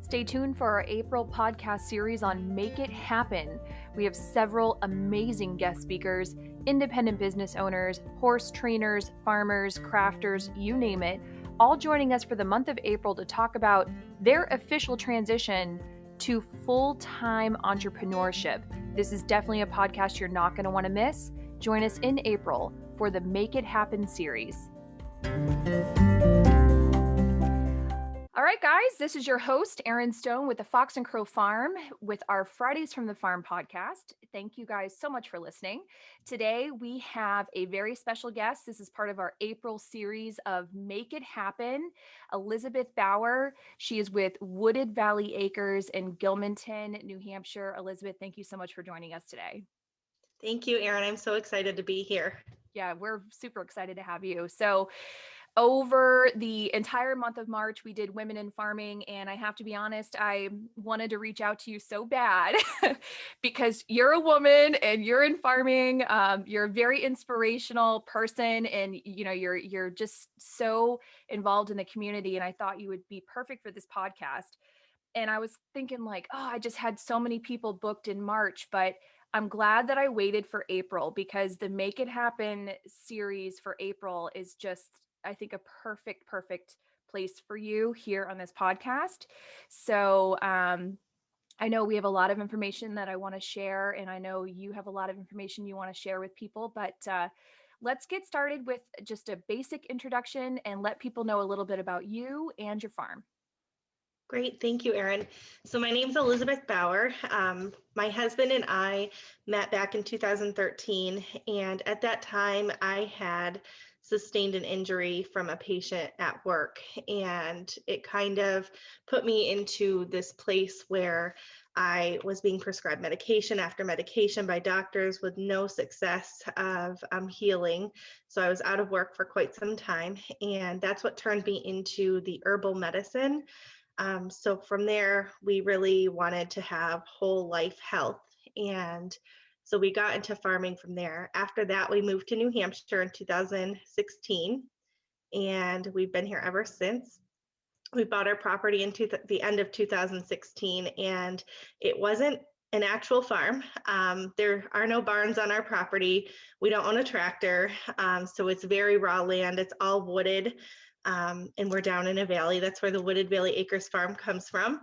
Stay tuned for our April podcast series on Make It Happen. We have several amazing guest speakers, independent business owners, horse trainers, farmers, crafters, you name it, all joining us for the month of April to talk about their official transition to full-time entrepreneurship. This is definitely a podcast you're not going to want to miss. Join us in April for the Make It Happen series. All right, guys, this is your host, Erin Stone with the Fox and Crow Farm with our Fridays from the Farm podcast. Thank you guys so much for listening. Today, we have a very special guest. This is part of our April series of Make It Happen, Elizabeth Bauer. She is with Wooded Valley Acres in Gilmanton, New Hampshire. Elizabeth, thank you so much for joining us today. Thank you, Erin. I'm so excited to be here. Yeah, we're super excited to have you. So, over the entire month of March, we did Women in Farming. And I have to be honest, I wanted to reach out to you so bad because you're a woman and you're in farming. You're a very inspirational person and you're just so involved in the community. And I thought you would be perfect for this podcast. And I was thinking like, oh, I just had so many people booked in March, but I'm glad that I waited for April because the Make It Happen series for April is just, I think, a perfect place for you here on this podcast. So I know we have a lot of information that I want to share, and I know you have a lot of information you want to share with people, but let's get started with just a basic introduction and let people know a little bit about you and your farm. Great. Thank you, Erin. So my name's Elizabeth Bauer. My husband and I met back in 2013, and at that time I had sustained an injury from a patient at work, and it kind of put me into this place where I was being prescribed medication after medication by doctors with no success of healing. So I was out of work for quite some time, and that's what turned me into the herbal medicine. So from there, we really wanted to have whole life health. And so we got into farming from there. After that, we moved to New Hampshire in 2016, and we've been here ever since. We bought our property in the end of 2016, and it wasn't an actual farm. There are no barns on our property. We don't own a tractor. So it's very raw land. It's all wooded. And we're down in a valley. That's where the Wooded Valley Acres farm comes from.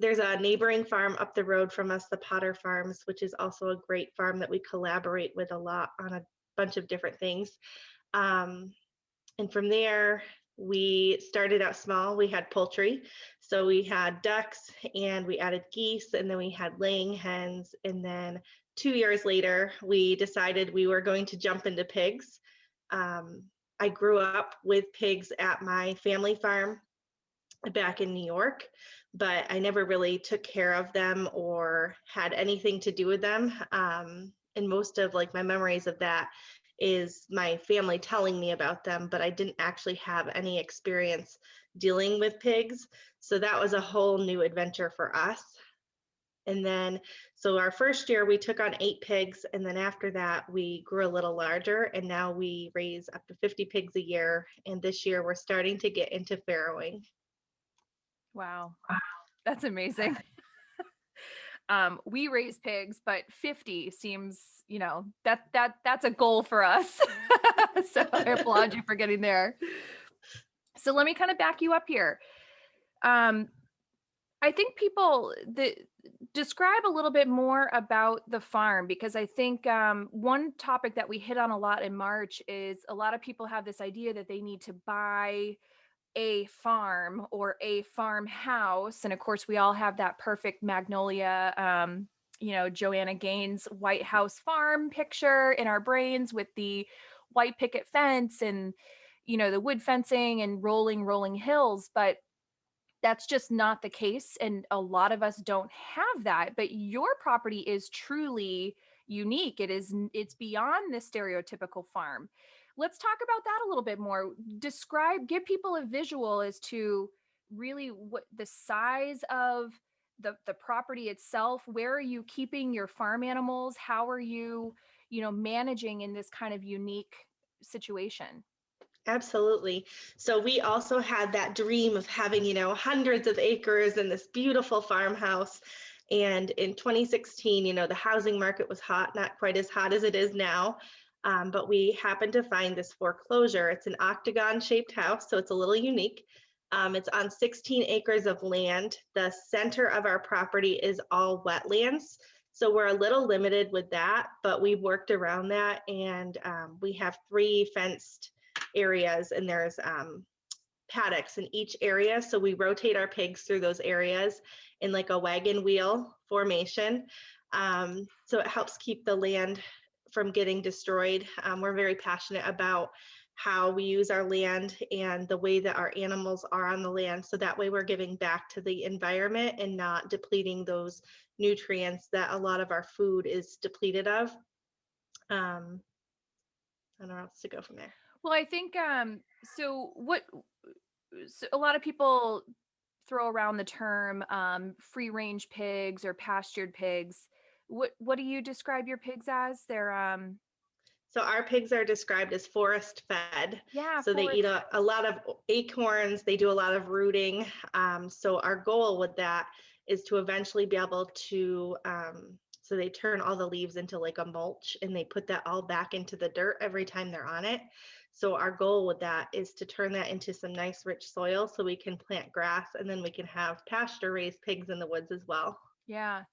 There's a neighboring farm up the road from us, the Potter Farms, which is also a great farm that we collaborate with a lot on a bunch of different things. And from there, we started out small. We had poultry. So we had ducks and we added geese, and then we had laying hens. And then 2 years later, we decided we were going to jump into pigs. I grew up with pigs at my family farm back in New York, but I never really took care of them or had anything to do with them. And most of like my memories of that is my family telling me about them, but I didn't actually have any experience dealing with pigs. So that was a whole new adventure for us. And then, so our first year we took on 8 pigs. And then after that, we grew a little larger, and now we raise up to 50 pigs a year. And this year we're starting to get into farrowing. Wow. That's amazing. We raise pigs, but 50 seems, that's a goal for us. So I applaud you for getting there. So let me kind of back you up here. I think people describe a little bit more about the farm, because I think one topic that we hit on a lot in March is a lot of people have this idea that they need to buy a farm or a farmhouse. And of course, we all have that perfect Magnolia, Joanna Gaines White House farm picture in our brains with the white picket fence and, the wood fencing and rolling hills. But that's just not the case. And a lot of us don't have that. But your property is truly unique. It's beyond the stereotypical farm. Let's talk about that a little bit more. Give people a visual as to really what the size of the property itself. Where are you keeping your farm animals? How are you, managing in this kind of unique situation? Absolutely. So we also had that dream of having, hundreds of acres and this beautiful farmhouse. And in 2016, the housing market was hot, not quite as hot as it is now. But we happened to find this foreclosure. It's an octagon shaped house, so it's a little unique. It's on 16 acres of land. The center of our property is all wetlands. So we're a little limited with that, but we've worked around that, and we have 3 fenced areas, and there's paddocks in each area. So we rotate our pigs through those areas in like a wagon wheel formation. So it helps keep the land from getting destroyed. We're very passionate about how we use our land and the way that our animals are on the land. So that way we're giving back to the environment and not depleting those nutrients that a lot of our food is depleted of. I don't know how else to go from there. Well, I think so what so a lot of people throw around the term free range pigs or pastured pigs. What do you describe your pigs as? They're So our pigs are described as forest fed. yeah, So they eat forest. a lot of acorns, they do a lot of rooting. So our goal with that is to eventually be able to, so they turn all the leaves into like a mulch and they put that all back into the dirt every time they're on it. So our goal with that is to turn that into some nice rich soil so we can plant grass and then we can have pasture raised pigs in the woods as well. Yeah.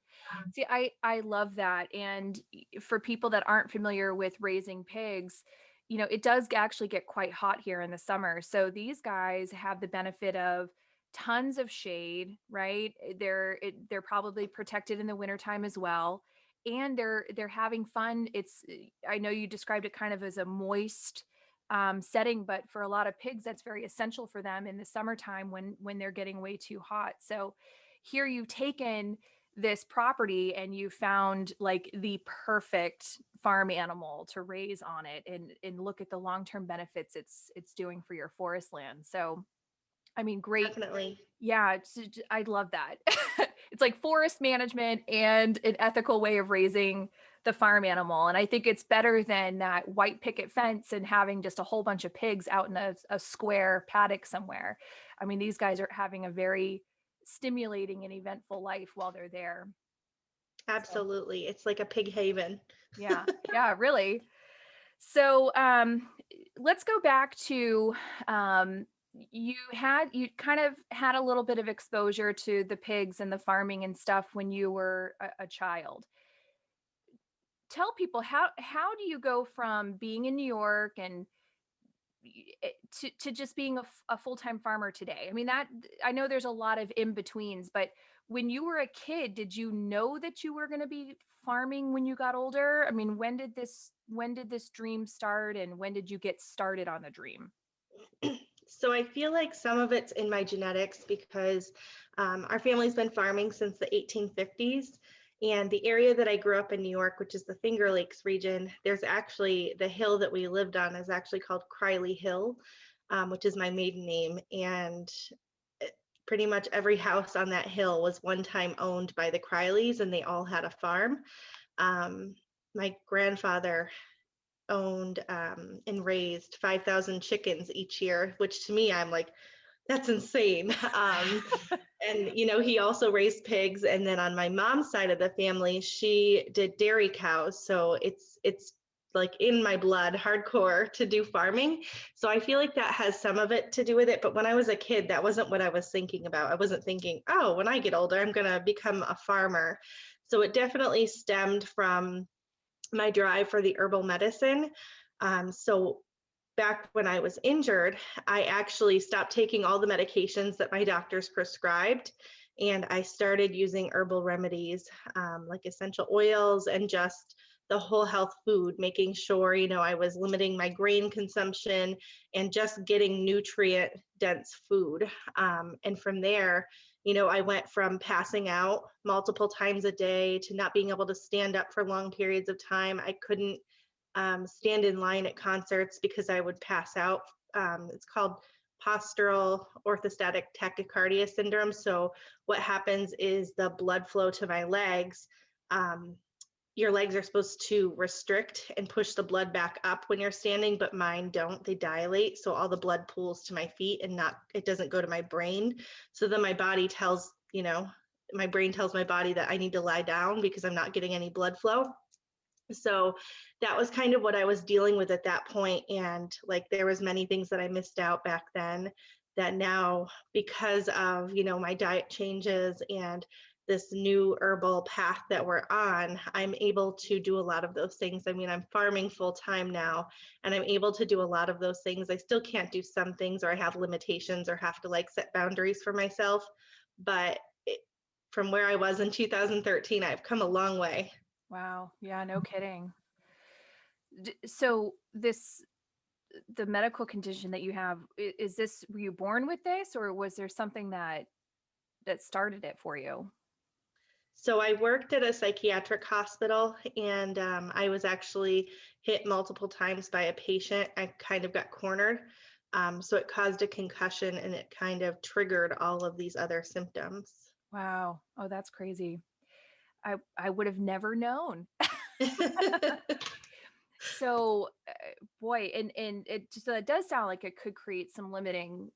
See, I love that. And for people that aren't familiar with raising pigs, it does actually get quite hot here in the summer. So these guys have the benefit of tons of shade, right? They're probably protected in the wintertime as well. And they're having fun. I know you described it kind of as a moist setting, but for a lot of pigs, that's very essential for them in the summertime when they're getting way too hot. So here you've taken this property and you found like the perfect farm animal to raise on it, and look at the long-term benefits it's doing for your forest land. So I mean, great. Definitely. Yeah, I love that. It's like forest management and an ethical way of raising the farm animal. And I think it's better than that white picket fence and having just a whole bunch of pigs out in a square paddock somewhere. I mean, these guys are having a very stimulating and eventful life while they're there. So, Absolutely. It's like a pig haven. yeah, yeah, really. So, let's go back to you kind of had a little bit of exposure to the pigs and the farming and stuff when you were a child. Tell people how do you go from being in New York and to just being a full-time farmer today? I mean, that I know there's a lot of in betweens, but when you were a kid, did you know that you were going to be farming when you got older? I mean, when did this dream start, and when did you get started on the dream? So I feel like some of it's in my genetics because our family's been farming since the 1850s. And the area that I grew up in New York, which is the Finger Lakes region, there's actually the hill that we lived on is actually called Criley Hill, which is my maiden name. And pretty much every house on that hill was one time owned by the Crileys, and they all had a farm. My grandfather owned and raised 5,000 chickens each year, which to me, I'm like, that's insane. And he also raised pigs. And then on my mom's side of the family, she did dairy cows. So it's like in my blood, hardcore to do farming. So I feel like that has some of it to do with it. But when I was a kid, that wasn't what I was thinking about. I wasn't thinking, oh, when I get older, I'm gonna become a farmer. So it definitely stemmed from my drive for the herbal medicine. So back when I was injured, I actually stopped taking all the medications that my doctors prescribed. And I started using herbal remedies like essential oils and just the whole health food, making sure, I was limiting my grain consumption and just getting nutrient dense food. And from there, I went from passing out multiple times a day to not being able to stand up for long periods of time. I couldn't stand in line at concerts because I would pass out. It's called postural orthostatic tachycardia syndrome. So what happens is the blood flow to my legs, um, your legs are supposed to restrict and push the blood back up when you're standing, but mine don't. They dilate. So all the blood pools to my feet and it doesn't go to my brain. So then my body tells, my brain tells my body that I need to lie down because I'm not getting any blood flow. So that was kind of what I was dealing with at that point. And like, there was many things that I missed out back then that now, because of, my diet changes and this new herbal path that we're on, I'm able to do a lot of those things. I mean, I'm farming full time now, and I'm able to do a lot of those things. I still can't do some things, or I have limitations or have to like set boundaries for myself. But from where I was in 2013, I've come a long way. Wow. Yeah, no kidding. So the medical condition that you have, is this, were you born with this, or was there something that started it for you? So I worked at a psychiatric hospital, and I was actually hit multiple times by a patient. I kind of got cornered. So it caused a concussion, and it kind of triggered all of these other symptoms. Wow. Oh, that's crazy. I would have never known. So, boy, and it just, it does sound like it could create some limiting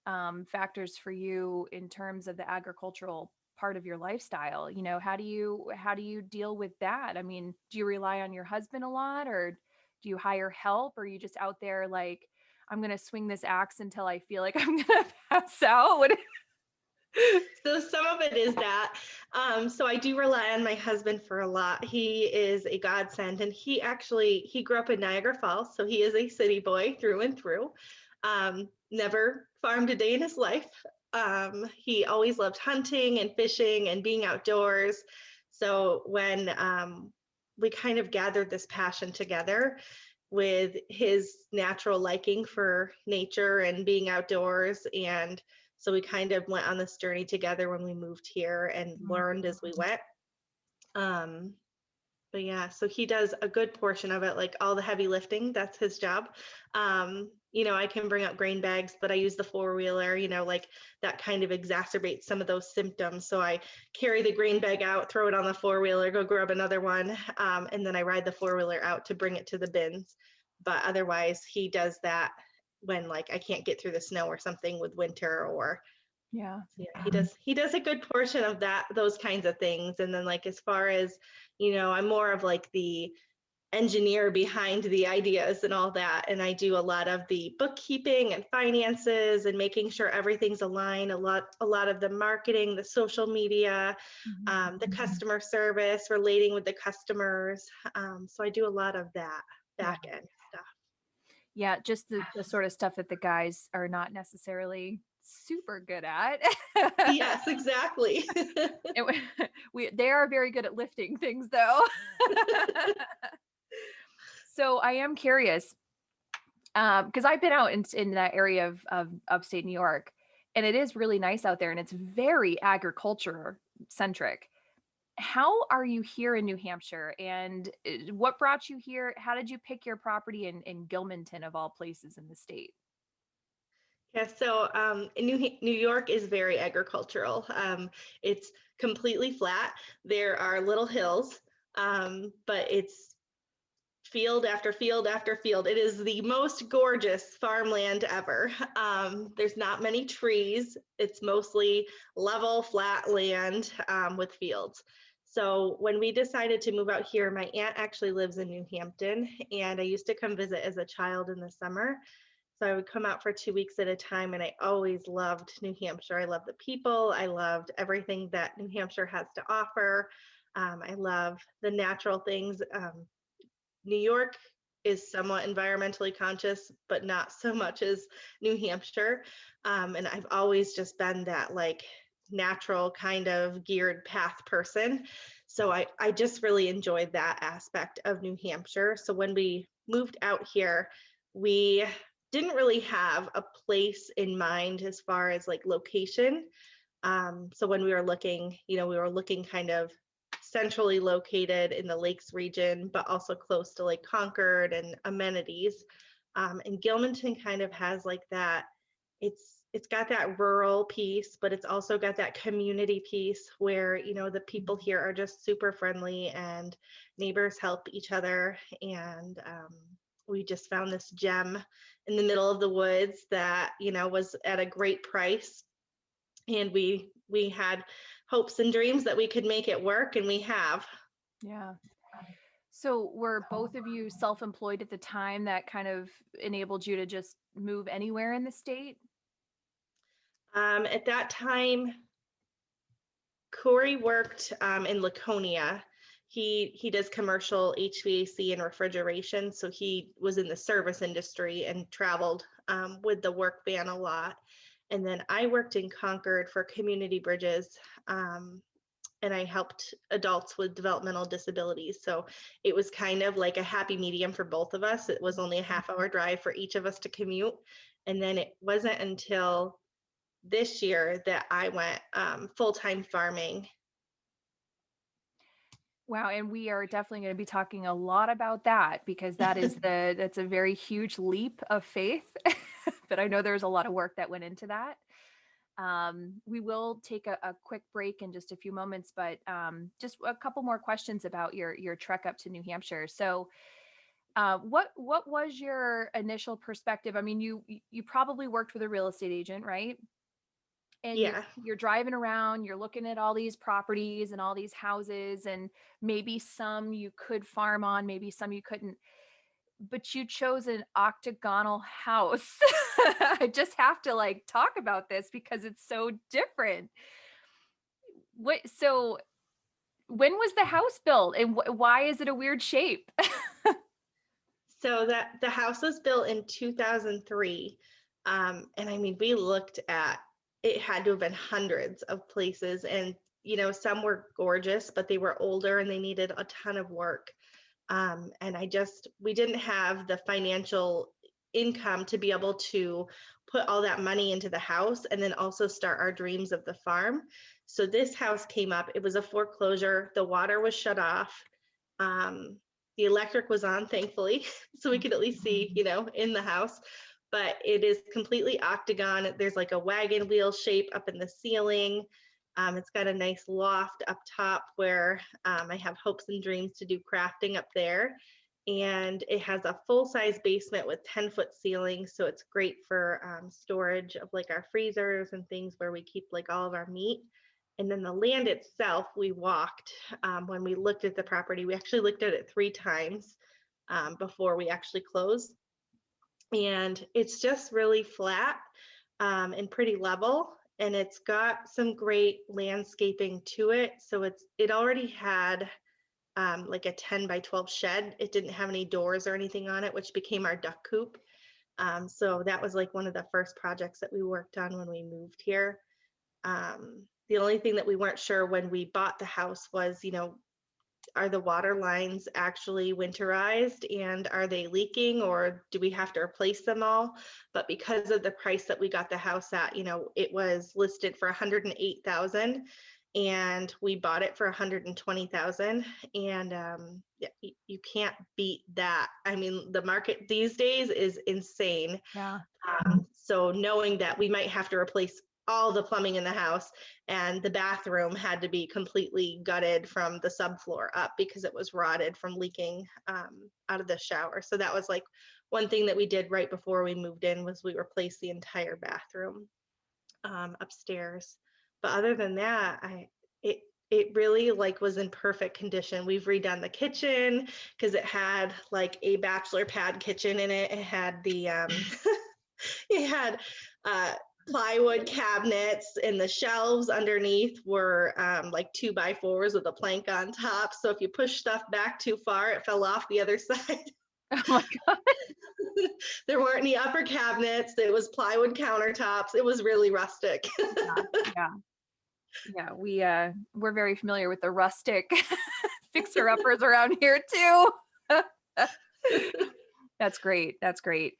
factors for you in terms of the agricultural part of your lifestyle. How do you deal with that? I mean, do you rely on your husband a lot, or do you hire help, or are you just out there like, I'm gonna swing this axe until I feel like I'm gonna pass out? So some of it is that. So I do rely on my husband for a lot. He is a godsend, and he grew up in Niagara Falls, so he is a city boy through and through. Never farmed a day in his life. He always loved hunting and fishing and being outdoors. So when we kind of gathered this passion together with his natural liking for nature and being outdoors, and so we kind of went on this journey together when we moved here and learned as we went. Um, but yeah, so he does a good portion of it, like all the heavy lifting, that's his job. I can bring up grain bags, but I use the four-wheeler, like that kind of exacerbates some of those symptoms. So I carry the grain bag out, throw it on the four-wheeler, go grab another one, and then I ride the four-wheeler out to bring it to the bins. But otherwise, he does that when like I can't get through the snow or something with winter, or Yeah. yeah, he does a good portion of those kinds of things. And then like as far as, I'm more of like the engineer behind the ideas and all that. And I do a lot of the bookkeeping and finances and making sure everything's aligned, a lot of the marketing, the social media, the customer service, relating with the customers. So I do a lot of that Yeah. back end stuff. Yeah, just the sort of stuff that the guys are not necessarily super good at. Yes, exactly. They are very good at lifting things though. So I am curious, because I've been out in that area of upstate New York, and it is really nice out there, and it's very agriculture centric. How are you here in New Hampshire, and what brought you here? How did you pick your property in Gilmanton, of all places in the state? Yeah, so New York is very agricultural. It's completely flat. There are little hills, but it's field after field after field. It is the most gorgeous farmland ever. There's not many trees. It's mostly level, flat land with fields. So when we decided to move out here, my aunt actually lives in New Hampton, and I used to come visit as a child in the summer. So I would come out for 2 weeks at a time, and I always loved New Hampshire. I loved the people. I loved everything that New Hampshire has to offer. I love the natural things. New York is somewhat environmentally conscious, but not so much as New Hampshire. And I've always just been that like natural kind of geared path person. So I just really enjoyed that aspect of New Hampshire. So when we moved out here, we didn't really have a place in mind as far as like location. So when we were looking, we were looking kind of centrally located in the Lakes region, but also close to Lake Concord and amenities. And Gilmanton kind of has like that it's got that rural piece, but it's also got that community piece where, the people here are just super friendly and neighbors help each other. And we just found this gem in the middle of the woods that, was at a great price. And we had hopes and dreams that we could make it work, and we have. Yeah. So were both of you self-employed at the time that kind of enabled you to just move anywhere in the state? At that time, Corey worked in Laconia. He does commercial HVAC and refrigeration, so he was in the service industry and traveled with the work van a lot. And then I worked in Concord for Community Bridges, and I helped adults with developmental disabilities. So it was kind of like a happy medium for both of us. It was only a half-hour drive for each of us to commute. And then it wasn't until this year that I went full-time farming. Wow, and we are definitely going to be talking a lot about that because that's a very huge leap of faith. But I know there's a lot of work that went into that. We will take a quick break in just a few moments, but just a couple more questions about your trek up to New Hampshire. So, what was your initial perspective? I mean, you probably worked with a real estate agent, right? And Yeah. you're driving around, you're looking at all these properties and all these houses, and maybe some you could farm on, maybe some you couldn't, but you chose an octagonal house. I just have to like talk about this because it's so different. So when was the house built and why is it a weird shape? So that the house was built in 2003. And I mean, we looked at it, had to have been hundreds of places. And, some were gorgeous, but they were older and they needed a ton of work. And we didn't have the financial income to be able to put all that money into the house and then also start our dreams of the farm. So this house came up, it was a foreclosure, the water was shut off. Um, the electric was on, thankfully, so we could at least see, in the house. But it is completely octagon. There's like a wagon wheel shape up in the ceiling. It's got a nice loft up top where I have hopes and dreams to do crafting up there. And it has a full-size basement with 10-foot ceilings. So it's great for storage of like our freezers and things where we keep like all of our meat. And then the land itself, we walked when we looked at the property. We actually looked at it 3 times before we actually closed. And it's just really flat and pretty level. And it's got some great landscaping to it. So it already had like a 10 by 12 shed. It didn't have any doors or anything on it, which became our duck coop. So that was like one of the first projects that we worked on when we moved here. The only thing that we weren't sure when we bought the house was, are the water lines actually winterized and are they leaking or do we have to replace them all? But because of the price that we got the house at, it was listed for 108,000 and we bought it for 120,000. And yeah, you can't beat that. I mean, the market these days is insane. Yeah. So knowing that we might have to replace all the plumbing in the house and the bathroom had to be completely gutted from the subfloor up because it was rotted from leaking out of the shower. So that was like one thing that we did right before we moved in was we replaced the entire bathroom upstairs. But other than that, it really like was in perfect condition. We've redone the kitchen because it had like a bachelor pad kitchen in it. It had the it had plywood cabinets and the shelves underneath were like 2x4s with a plank on top. So if you push stuff back too far, it fell off the other side. Oh my God. There weren't any upper cabinets. It was plywood countertops. It was really rustic. Yeah. Yeah. We're very familiar with the rustic fixer uppers around here too. That's great. That's great.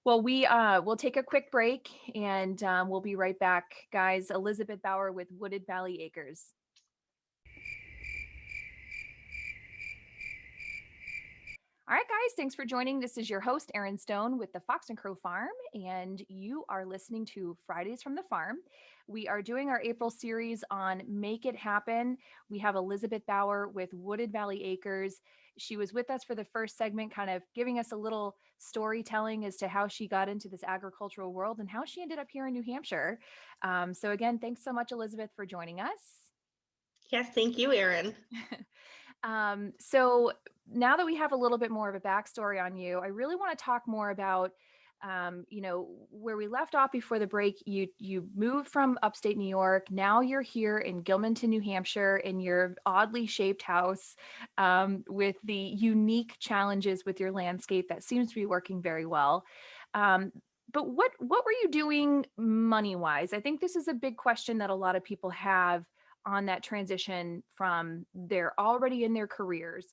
Well, we'll take a quick break and we'll be right back, guys. Elizabeth Bauer with Wooded Valley Acres. All right, guys, thanks for joining. This is your host, Erin Stone with the Fox and Crow Farm, and you are listening to Fridays from the Farm. We are doing our April series on Make It Happen. We have Elizabeth Bauer with Wooded Valley Acres. She was with us for the first segment, kind of giving us a little storytelling as to how she got into this agricultural world and how she ended up here in New Hampshire. So, again, thanks so much, Elizabeth, for joining us. Yes, thank you, Erin. So now that we have a little bit more of a backstory on you, I really want to talk more about, where we left off before the break. You moved from upstate New York. Now you're here in Gilmanton, New Hampshire, in your oddly shaped house, with the unique challenges with your landscape that seems to be working very well. Um, but what were you doing money wise? I think this is a big question that a lot of people have on that transition from they're already in their careers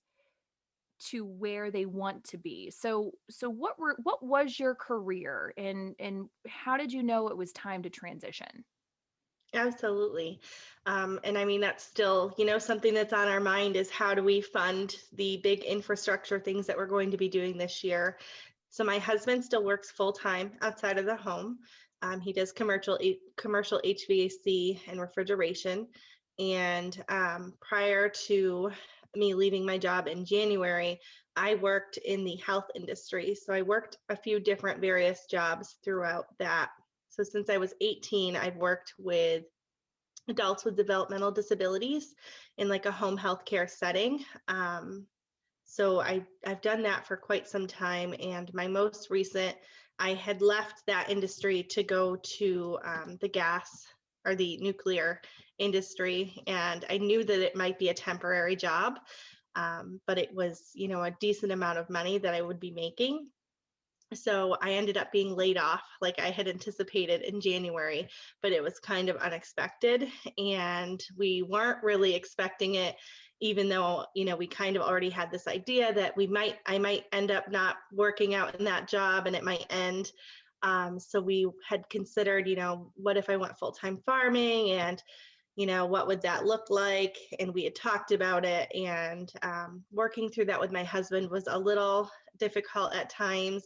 to where they want to be. So what was your career, and how did you know it was time to transition? Absolutely. And I mean, that's still, something that's on our mind is how do we fund the big infrastructure things that we're going to be doing this year? So my husband still works full time outside of the home. He does commercial HVAC and refrigeration. And prior to me leaving my job in January, I worked in the health industry. So I worked a few different various jobs throughout that. So since I was 18, I've worked with adults with developmental disabilities in like a home health care setting. So I've done that for quite some time. And my most recent, I had left that industry to go to the gas or the nuclear industry. And I knew that it might be a temporary job, but it was, a decent amount of money that I would be making. So I ended up being laid off like I had anticipated in January, but it was kind of unexpected. And we weren't really expecting it, even though, we kind of already had this idea that I might end up not working out in that job and it might end. So we had considered, what if I went full-time farming, and what would that look like? And we had talked about it, and working through that with my husband was a little difficult at times,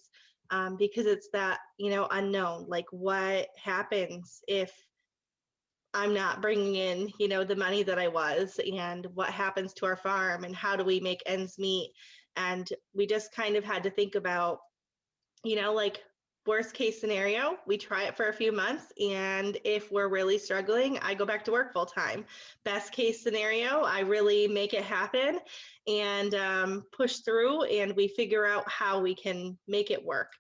because it's that, unknown, like what happens if I'm not bringing in, the money that I was, and what happens to our farm, and how do we make ends meet? And we just kind of had to think about, like worst case scenario, we try it for a few months. And if we're really struggling, I go back to work full time. Best case scenario, I really make it happen and push through, and we figure out how we can make it work.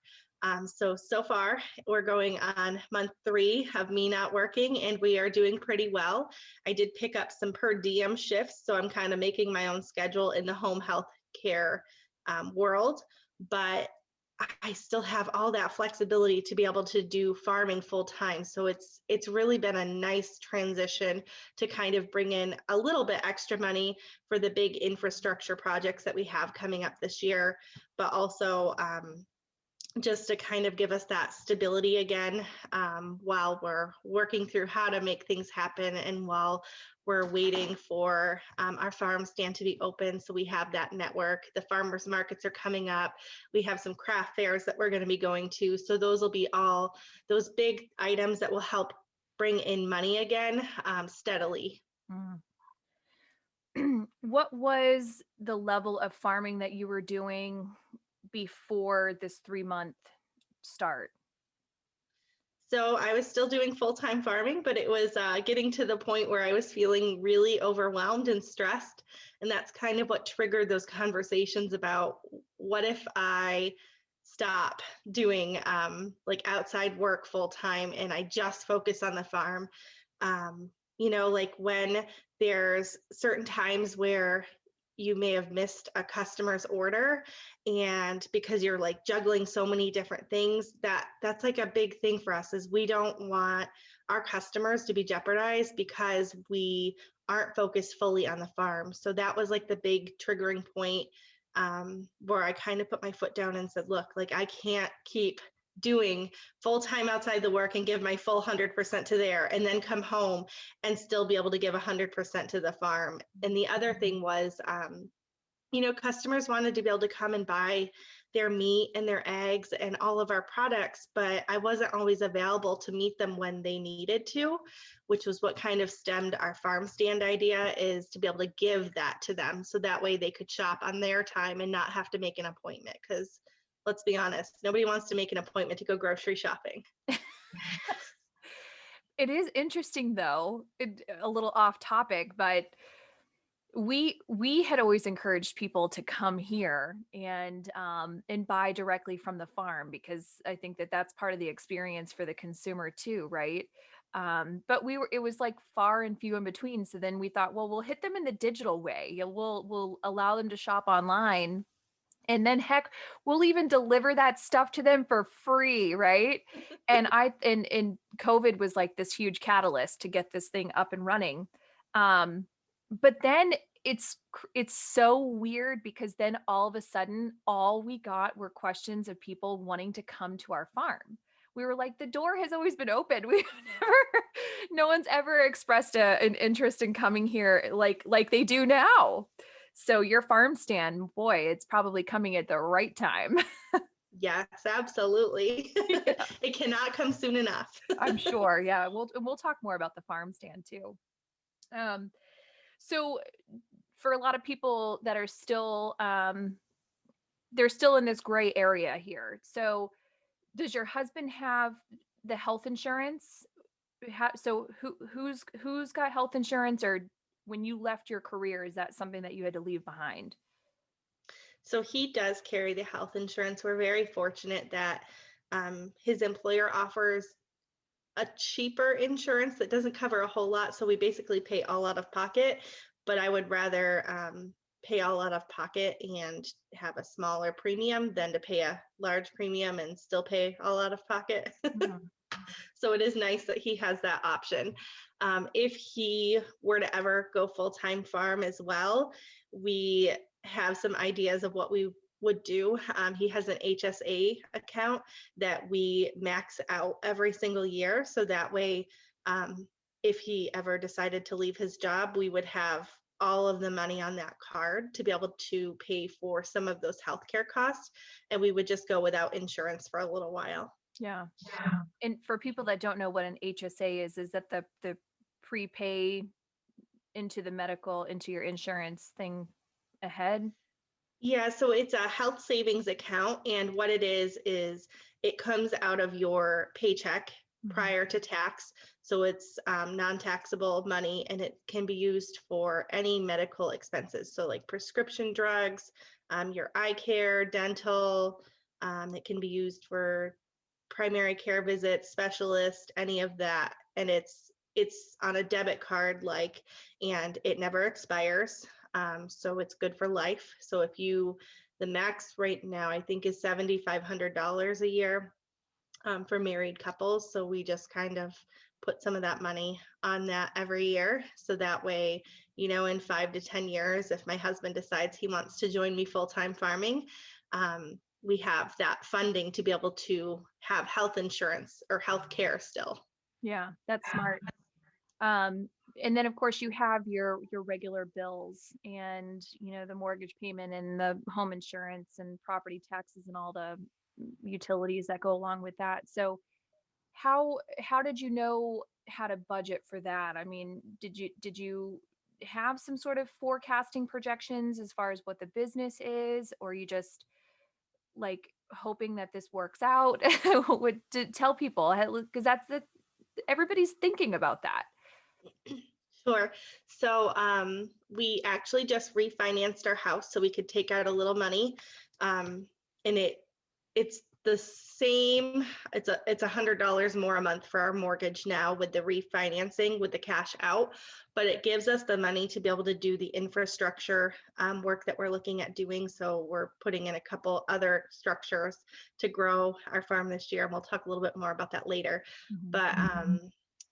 So far, we're going on month 3 of me not working, and we are doing pretty well. I did pick up some per diem shifts, so I'm kind of making my own schedule in the home health care world. But I still have all that flexibility to be able to do farming full time. So it's really been a nice transition to kind of bring in a little bit extra money for the big infrastructure projects that we have coming up this year, but also just to kind of give us that stability again, while we're working through how to make things happen, and while we're waiting for our farm stand to be open. So we have that network. The farmers markets are coming up. We have some craft fairs that we're going to be going to. So those will be all those big items that will help bring in money again, steadily. What was the level of farming that you were doing before this 3-month start? So I was still doing full-time farming, but it was getting to the point where I was feeling really overwhelmed and stressed. And that's kind of what triggered those conversations about what if I stop doing like outside work full-time and I just focus on the farm. Like when there's certain times where you may have missed a customer's order, and because you're like juggling so many different things, that's like a big thing for us, is we don't want our customers to be jeopardized because we aren't focused fully on the farm. So that was like the big triggering point, where I kind of put my foot down and said, look, like I can't keep doing full time outside the work and give my full 100% to there and then come home and still be able to give 100% to the farm. And the other thing was, Customers wanted to be able to come and buy their meat and their eggs and all of our products, but I wasn't always available to meet them when they needed to, which was what kind of stemmed our farm stand idea, is to be able to give that to them so that way they could shop on their time and not have to make an appointment. Because let's be honest, nobody wants to make an appointment to go grocery shopping. It is interesting though, a little off topic, but we had always encouraged people to come here and buy directly from the farm, because I think that that's part of the experience for the consumer too, right? But it was like far and few in between. So then we thought, well, we'll hit them in the digital way. We'll allow them to shop online, and then heck, we'll even deliver that stuff to them for free, right? And COVID was like this huge catalyst to get this thing up and running. But then it's so weird, because then all of a sudden all we got were questions of people wanting to come to our farm. We were like, the door has always been open. We've never, no one's ever expressed an interest in coming here like they do now. So your farm stand, boy, it's probably coming at the right time. Yes, absolutely. Yeah, It cannot come soon enough. I'm sure. Yeah, we'll talk more about the farm stand too. Um, so for a lot of people that are still they're still in this gray area here. So does your husband have the health insurance? So who's got health insurance, or when you left your career, is that something that you had to leave behind? So he does carry the health insurance. We're very fortunate that his employer offers a cheaper insurance that doesn't cover a whole lot. So we basically pay all out of pocket, but I would rather pay all out of pocket and have a smaller premium than to pay a large premium and still pay all out of pocket. Mhm. So it is nice that he has that option. If he were to ever go full-time farm as well, we have some ideas of what we would do. He has an HSA account that we max out every single year. So that way, if he ever decided to leave his job, we would have all of the money on that card to be able to pay for some of those healthcare costs. And we would just go without insurance for a little while. Yeah. And for people that don't know what an HSA is that the prepay into your insurance thing ahead? Yeah, so it's a health savings account, and what it is it comes out of your paycheck Mhm. prior to tax. So it's non-taxable money, and it can be used for any medical expenses. So like prescription drugs, your eye care, dental. It can be used for primary care visits, specialist, any of that, and it's on a debit card, and it never expires. So it's good for life. So the max right now, I think, is $7,500 a year for married couples. So we just kind of put some of that money on that every year. So that way, in 5 to 10 years, if my husband decides he wants to join me full-time farming, we have that funding to be able to have health insurance or health care still. Yeah, that's smart. Um, and then of course you have your regular bills, and the mortgage payment and the home insurance and property taxes and all the utilities that go along with that. So how did you know how to budget for that? I mean, did you have some sort of forecasting projections as far as what the business is, or you just like hoping that this works out? Would to tell people, because that's the everybody's thinking about that. Sure. So we actually just refinanced our house so we could take out a little money. Um, and it's the same, it's $100 more a month for our mortgage now with the refinancing with the cash out, but it gives us the money to be able to do the infrastructure work that we're looking at doing. So we're putting in a couple other structures to grow our farm this year, and we'll talk a little bit more about that later. Mhm. But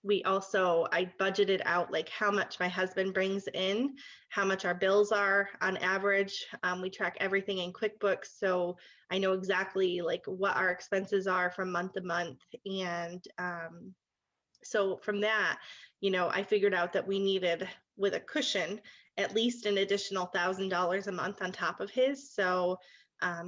I budgeted out like how much my husband brings in, how much our bills are on average. We track everything in QuickBooks, so I know exactly like what our expenses are from month to month, and So from that, I figured out that we needed, with a cushion, at least an additional $1,000 a month on top of his. So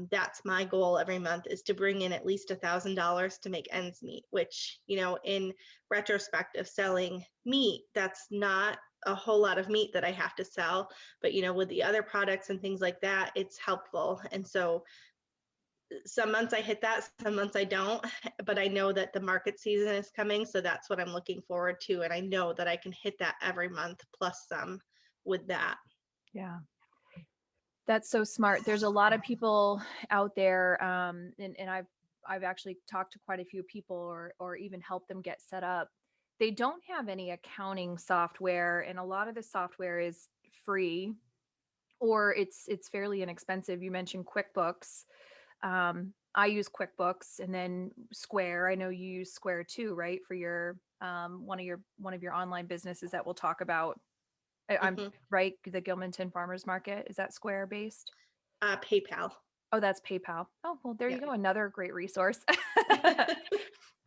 that's my goal every month, is to bring in at least $1,000 to make ends meet, which, in retrospect of selling meat, that's not a whole lot of meat that I have to sell. But, with the other products and things like that, it's helpful. And so some months I hit that, some months I don't, but I know that the market season is coming. So that's what I'm looking forward to. And I know that I can hit that every month plus some with that. Yeah. That's so smart. There's a lot of people out there, and I've actually talked to quite a few people, or even helped them get set up. They don't have any accounting software, and a lot of the software is free, or it's fairly inexpensive. You mentioned QuickBooks. I use QuickBooks, and then Square. I know you use Square too, right? For your one of your online businesses that we'll talk about. I'm Hmm. right. The Gilmanton Farmers Market, is that Square based? PayPal. Oh, that's PayPal. Oh, well, there you Yeah. go. Another great resource.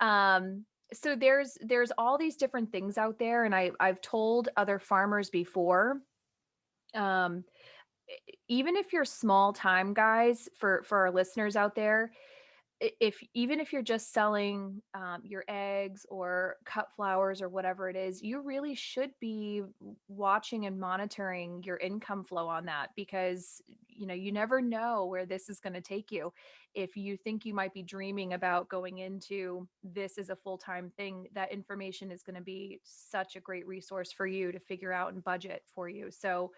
um, so there's all these different things out there, and I've told other farmers before. Um, Even if you're small time, guys, for our listeners out there, if even if you're just selling your eggs or cut flowers or whatever it is, you really should be watching and monitoring your income flow on that, because you never know where this is going to take you. If you think you might be dreaming about going into this as a full-time thing, that information is going to be such a great resource for you to figure out and budget for you. So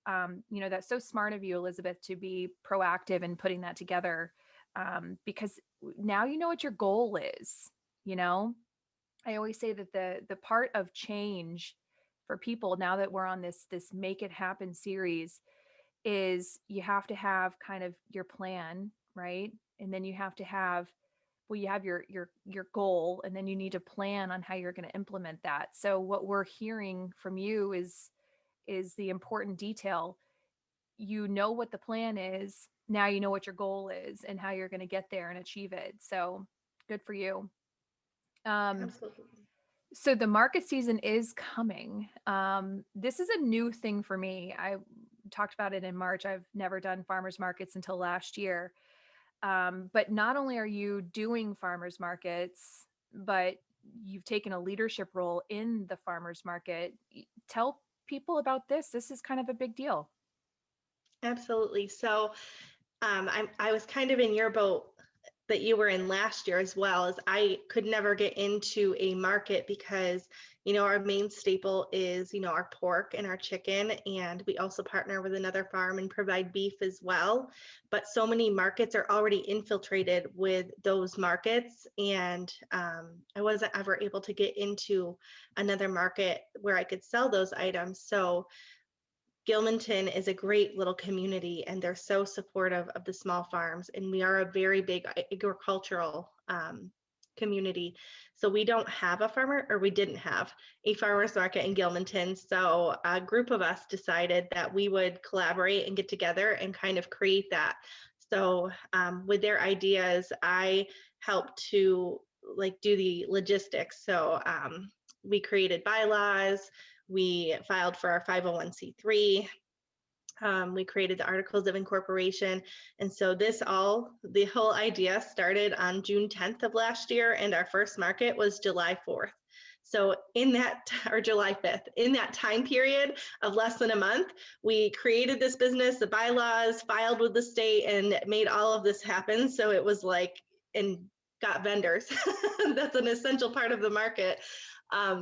that's so smart of you, Elizabeth, to be proactive in putting that together, because now you know what your goal is. You know, I always say that the part of change for people, now that we're on this Make It Happen series, is you have to have kind of your plan, right? And then you have to have, well, you have your goal, and then you need to plan on how you're going to implement that. So what we're hearing from you is the important detail. You know what the plan is. Now you know what your goal is and how you're going to get there and achieve it. So good for you. Um, Absolutely. so the market season is coming. This is a new thing for me. I talked about it in March. I've never done farmers markets until last year. But not only are you doing farmers markets, but you've taken a leadership role in the farmers market. Tell people about this. This is kind of a big deal. Absolutely. So I was kind of in your boat that you were in last year, as well as I could never get into a market because, our main staple is, our pork and our chicken. And we also partner with another farm and provide beef as well. But so many markets are already infiltrated with those markets. And I wasn't ever able to get into another market where I could sell those items. So Gilmanton is a great little community, and they're so supportive of the small farms. And we are a very big agricultural community. So we don't have a farmer, or we didn't have a farmer's market in Gilmanton. So a group of us decided that we would collaborate and get together and kind of create that. So with their ideas, I helped to do the logistics. So we created bylaws, we filed for our 501c3. We created the articles of incorporation. And so the whole idea started on June 10th of last year, and our first market was July 4th. So or July 5th, in that time period of less than a month, we created this business, the bylaws, filed with the state, and made all of this happen. So it was and got vendors. That's an essential part of the market.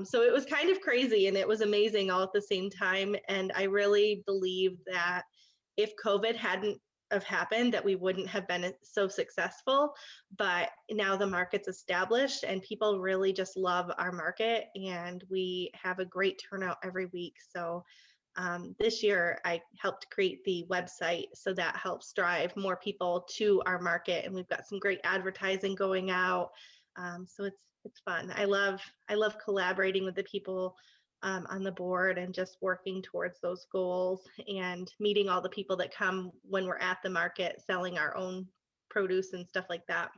So it was kind of crazy, and it was amazing all at the same time. And I really believe that if COVID hadn't have happened, that we wouldn't have been so successful. But now the market's established, and people really just love our market, and we have a great turnout every week. So this year I helped create the website, so that helps drive more people to our market, and we've got some great advertising going out. So it's fun. I love collaborating with the people on the board, and just working towards those goals, and meeting all the people that come when we're at the market selling our own produce and stuff like that.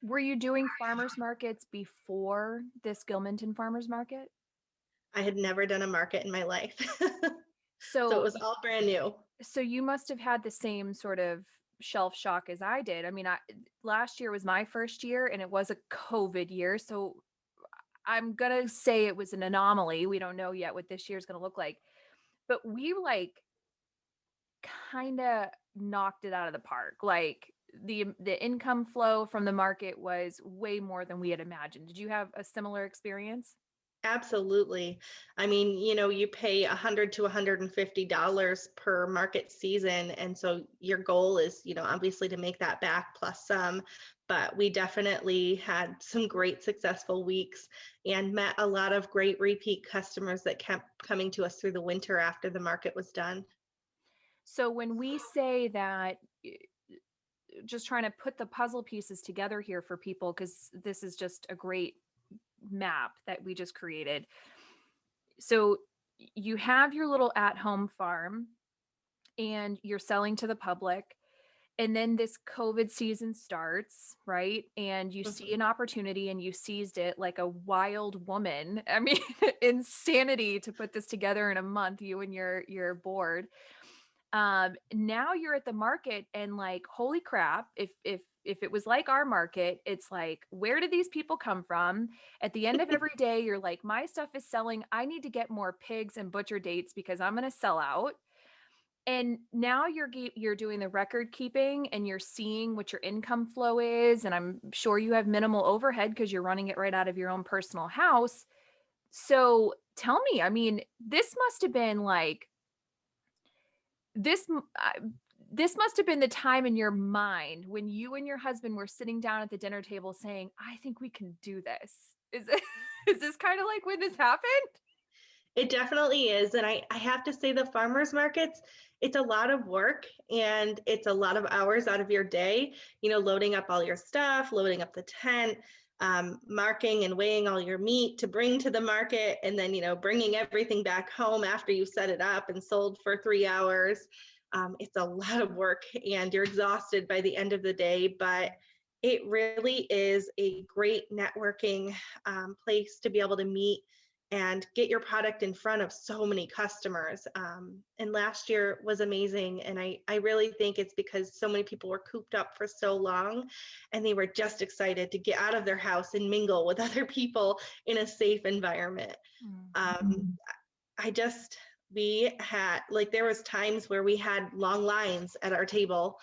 Were you doing farmers markets before this Gilmanton farmers market? I had never done a market in my life. So it So was all brand new. so you must have had the same sort of shelf shock as I did. I mean, last year was my first year and it was a COVID year, so I'm gonna say it was an anomaly. We don't know yet what this year's gonna look like, but we like kind of knocked it out of the park. Like the income flow from the market was way more than we had imagined. Did you have a similar experience? Absolutely. I mean, you pay $100 to $150 per market season. And so your goal is, obviously to make that back plus some. But we definitely had some great successful weeks and met a lot of great repeat customers that kept coming to us through the winter after the market was done. So when we say that, just trying to put the puzzle pieces together here for people, because this is just a great map that we just created. So you have your little at home farm and you're selling to the public. And then this COVID season starts, right? And you see Mhm. an opportunity and you seized it like a wild woman. I mean, insanity to put this together in a month, you and your board. Now you're at the market and like, holy crap, if it was like our market, it's like, where did these people come from? At the end of every day, you're like, my stuff is selling. I need to get more pigs and butcher dates because I'm going to sell out. And now you're doing the record keeping and you're seeing what your income flow is, and I'm sure you have minimal overhead because you're running it right out of your own personal house. So tell me, I mean, this must have been like this m- uh, this must have been the time in your mind when you and your husband were sitting down at the dinner table saying, I think we can do this. Is it is this kind of like when this happened? It definitely is. And I have to say, the farmers markets, it's a lot of work and it's a lot of hours out of your day, loading up all your stuff, loading up the tent, marking and weighing all your meat to bring to the market, and then, bringing everything back home after you set it up and sold for 3 hours. It's a lot of work and you're exhausted by the end of the day, but it really is a great networking place to be able to meet and get your product in front of so many customers. And last year was amazing. And I really think it's because so many people were cooped up for so long and they were just excited to get out of their house and mingle with other people in a safe environment. Mm. Um, I just, we had, like, there was times where we had long lines at our table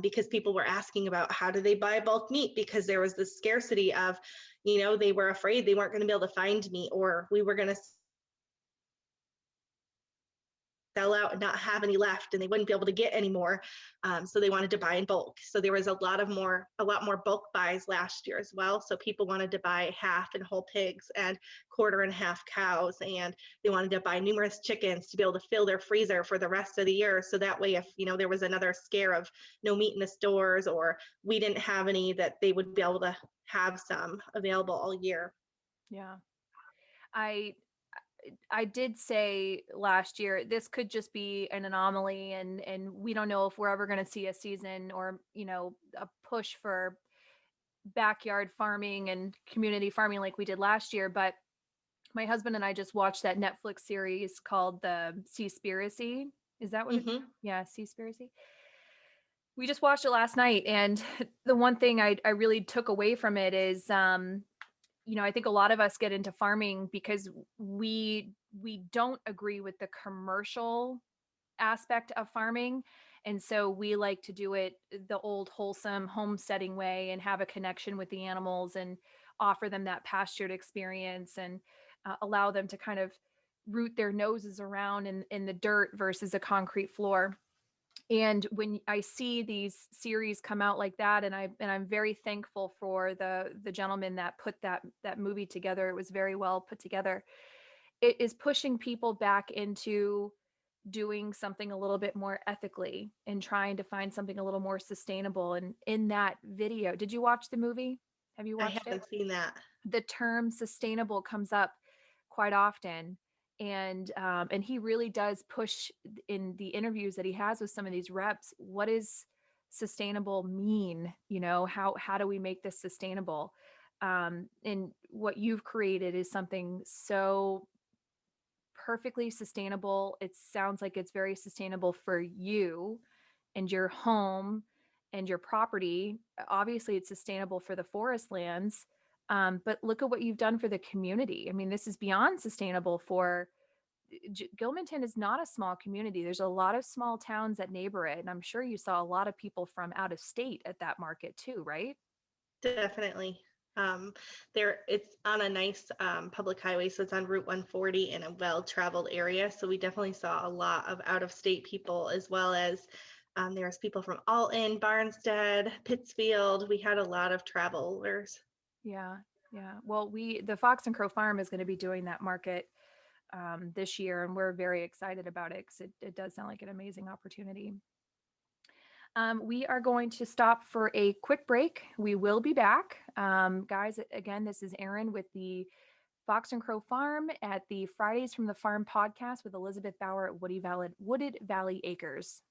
because people were asking about how do they buy bulk meat because there was this scarcity of, they were afraid they weren't going to be able to find meat, or we were going to sell out and not have any left and they wouldn't be able to get any more. So they wanted to buy in bulk. So there was a lot more bulk buys last year as well. So people wanted to buy half and whole pigs and quarter and half cows, and they wanted to buy numerous chickens to be able to fill their freezer for the rest of the year. So that way, if there was another scare of no meat in the stores or we didn't have any, that they would be able to have some available all year. Yeah. I I did say last year this could just be an anomaly, and we don't know if we're ever going to see a season or, a push for backyard farming and community farming like we did last year. But my husband and I just watched that Netflix series called the Seaspiracy. Is that what it's? Hmm. Yeah, Seaspiracy. We just watched it last night, and the one thing I really took away from it is, I think a lot of us get into farming because we don't agree with the commercial aspect of farming. And so we like to do it the old wholesome homesteading way and have a connection with the animals and offer them that pastured experience and allow them to kind of root their noses around in the dirt versus a concrete floor. And when I see these series come out like that, and I'm very thankful for the gentleman that put that movie together. It was very well put together. It is pushing people back into doing something a little bit more ethically and trying to find something a little more sustainable. And in that video, did you watch the movie? Have you I watched it? haven't seen that. The term sustainable comes up quite often, and he really does push in the interviews that he has with some of these reps, what is sustainable mean? How do we make this sustainable? And what you've created is something so perfectly sustainable. It sounds like it's very sustainable for you and your home and your property. Obviously, it's sustainable for the forest lands. But look at what you've done for the community. I mean, this is beyond sustainable for Gilmanton is not a small community. There's a lot of small towns that neighbor it. And I'm sure you saw a lot of people from out of state at that market too, right? Definitely. There, it's on a nice public highway, so it's on Route 140 in a well-traveled area. So we definitely saw a lot of out-of-state people, as well as there was people from Alton, Barnstead, Pittsfield. We had a lot of travelers. Yeah. Yeah. Well, the Fox and Crow Farm is going to be doing that market this year, and we're very excited about it because it does sound like an amazing opportunity. We are going to stop for a quick break. We will be back. Guys, again, this is Erin with the Fox and Crow Farm at the Fridays from the Farm podcast with Elizabeth Bauer at Wooded Valley Acres.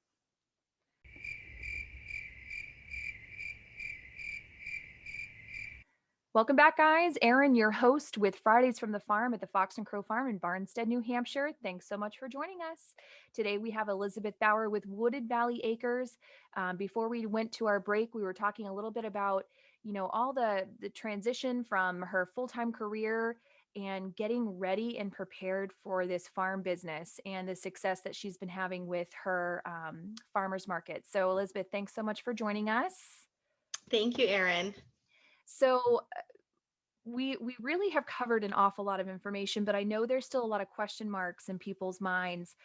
Welcome back, guys. Erin, your host with Fridays from the Farm at the Fox and Crow Farm in Barnstead, New Hampshire. Thanks so much for joining us. Today, we have Elizabeth Bauer with Wooded Valley Acres. Before we went to our break, we were talking a little bit about, all the transition from her full-time career and getting ready and prepared for this farm business and the success that she's been having with her farmers market. So, Elizabeth, thanks so much for joining us. Thank you, Erin. So we really have covered an awful lot of information, but I know there's still a lot of question marks in people's minds.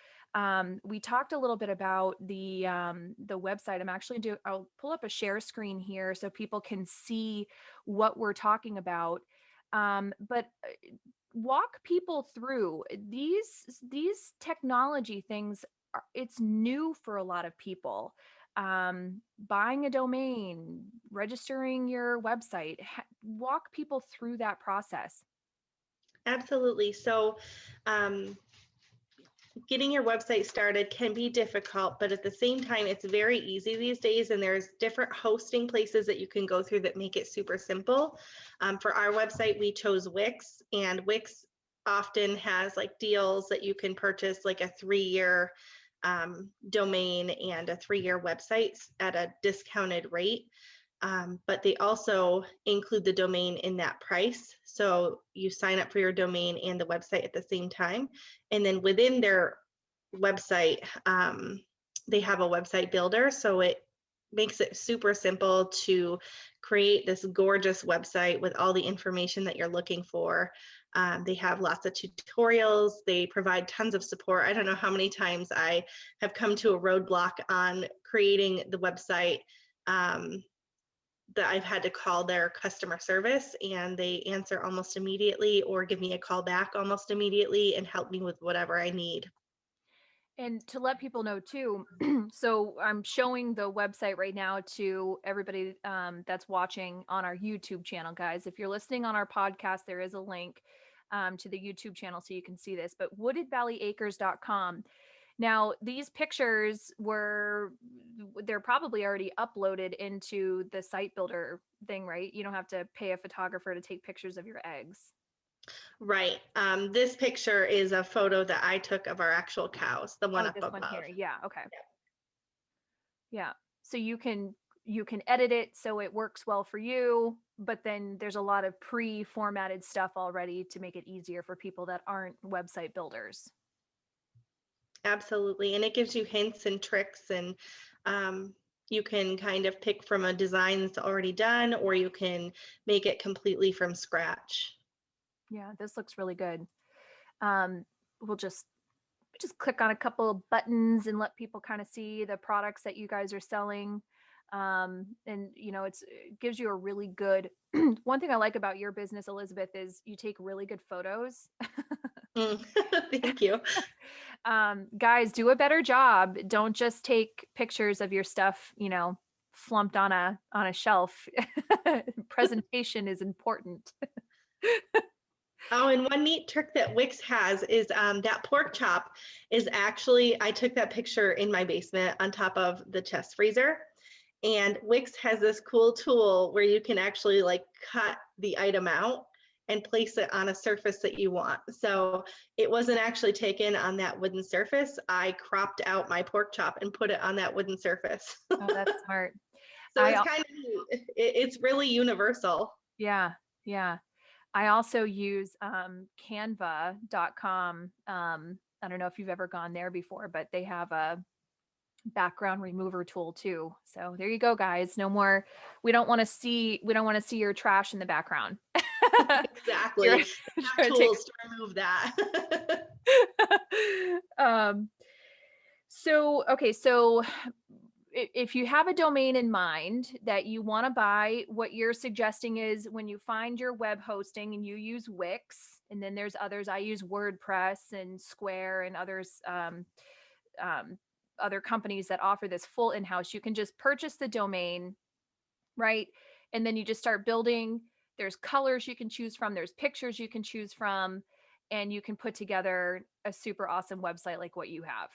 We talked a little bit about the website. I'll pull up a share screen here so people can see what we're talking about. But walk people through these technology things. It's new for a lot of people. Buying a domain, registering your website, walk people through that process. Absolutely. So, getting your website started can be difficult, but at the same time, it's very easy these days. And there's different hosting places that you can go through that make it super simple. For our website, we chose Wix, and Wix often has like deals that you can purchase, like a 3-year domain and a 3-year website at a discounted rate. But they also include the domain in that price. So you sign up for your domain and the website at the same time. And then within their website, they have a website builder. So it makes it super simple to create this gorgeous website with all the information that you're looking for. They have lots of tutorials. They provide tons of support. I don't know how many times I have come to a roadblock on creating the website, that I've had to call their customer service, and they answer almost immediately or give me a call back almost immediately and help me with whatever I need. And to let people know too, so I'm showing the website right now to everybody that's watching on our YouTube channel, guys. If you're listening on our podcast, there is a link to the YouTube channel so you can see this, but woodedvalleyacres.com. Now, these pictures they're probably already uploaded into the site builder thing, right? You don't have to pay a photographer to take pictures of your eggs. Right. This picture is a photo that I took of our actual cows, the one Oh, up this one above. here. Yeah. Okay. Yeah. So you can edit it so it works well for you, but then there's a lot of pre-formatted stuff already to make it easier for people that aren't website builders. Absolutely. And it gives you hints and tricks, and you can kind of pick from a design that's already done, or you can make it completely from scratch. Yeah, this looks really good. We'll just click on a couple of buttons and let people kind of see the products that you guys are selling. And it gives you a really good one thing I like about your business, Elizabeth, is you take really good photos. Thank you. Guys, do a better job. Don't just take pictures of your stuff, flumped on a shelf. Presentation is important. Oh, and one neat trick that Wix has is that pork chop is actually, I took that picture in my basement on top of the chest freezer. And Wix has this cool tool where you can actually like cut the item out and place it on a surface that you want. So it wasn't actually taken on that wooden surface. I cropped out my pork chop and put it on that wooden surface. Oh, that's smart. So I it's al- kind of neat. It's really universal. yeah, yeah. I also use canva.com. I don't know if you've ever gone there before, but they have a background remover tool too. So there you go, guys. No more. We don't want to see your trash in the background. You're, Exactly. They have trying to take. tools to remove that. um, so okay, so if you have a domain in mind that you want to buy, what you're suggesting is when you find your web hosting and you use Wix, and then there's others. I use WordPress and Square and others. Um, Other companies that offer this full in-house, you can just purchase the domain, right? And then you just start building. There's colors you can choose from, there's pictures you can choose from, and you can put together a super awesome website like what you have.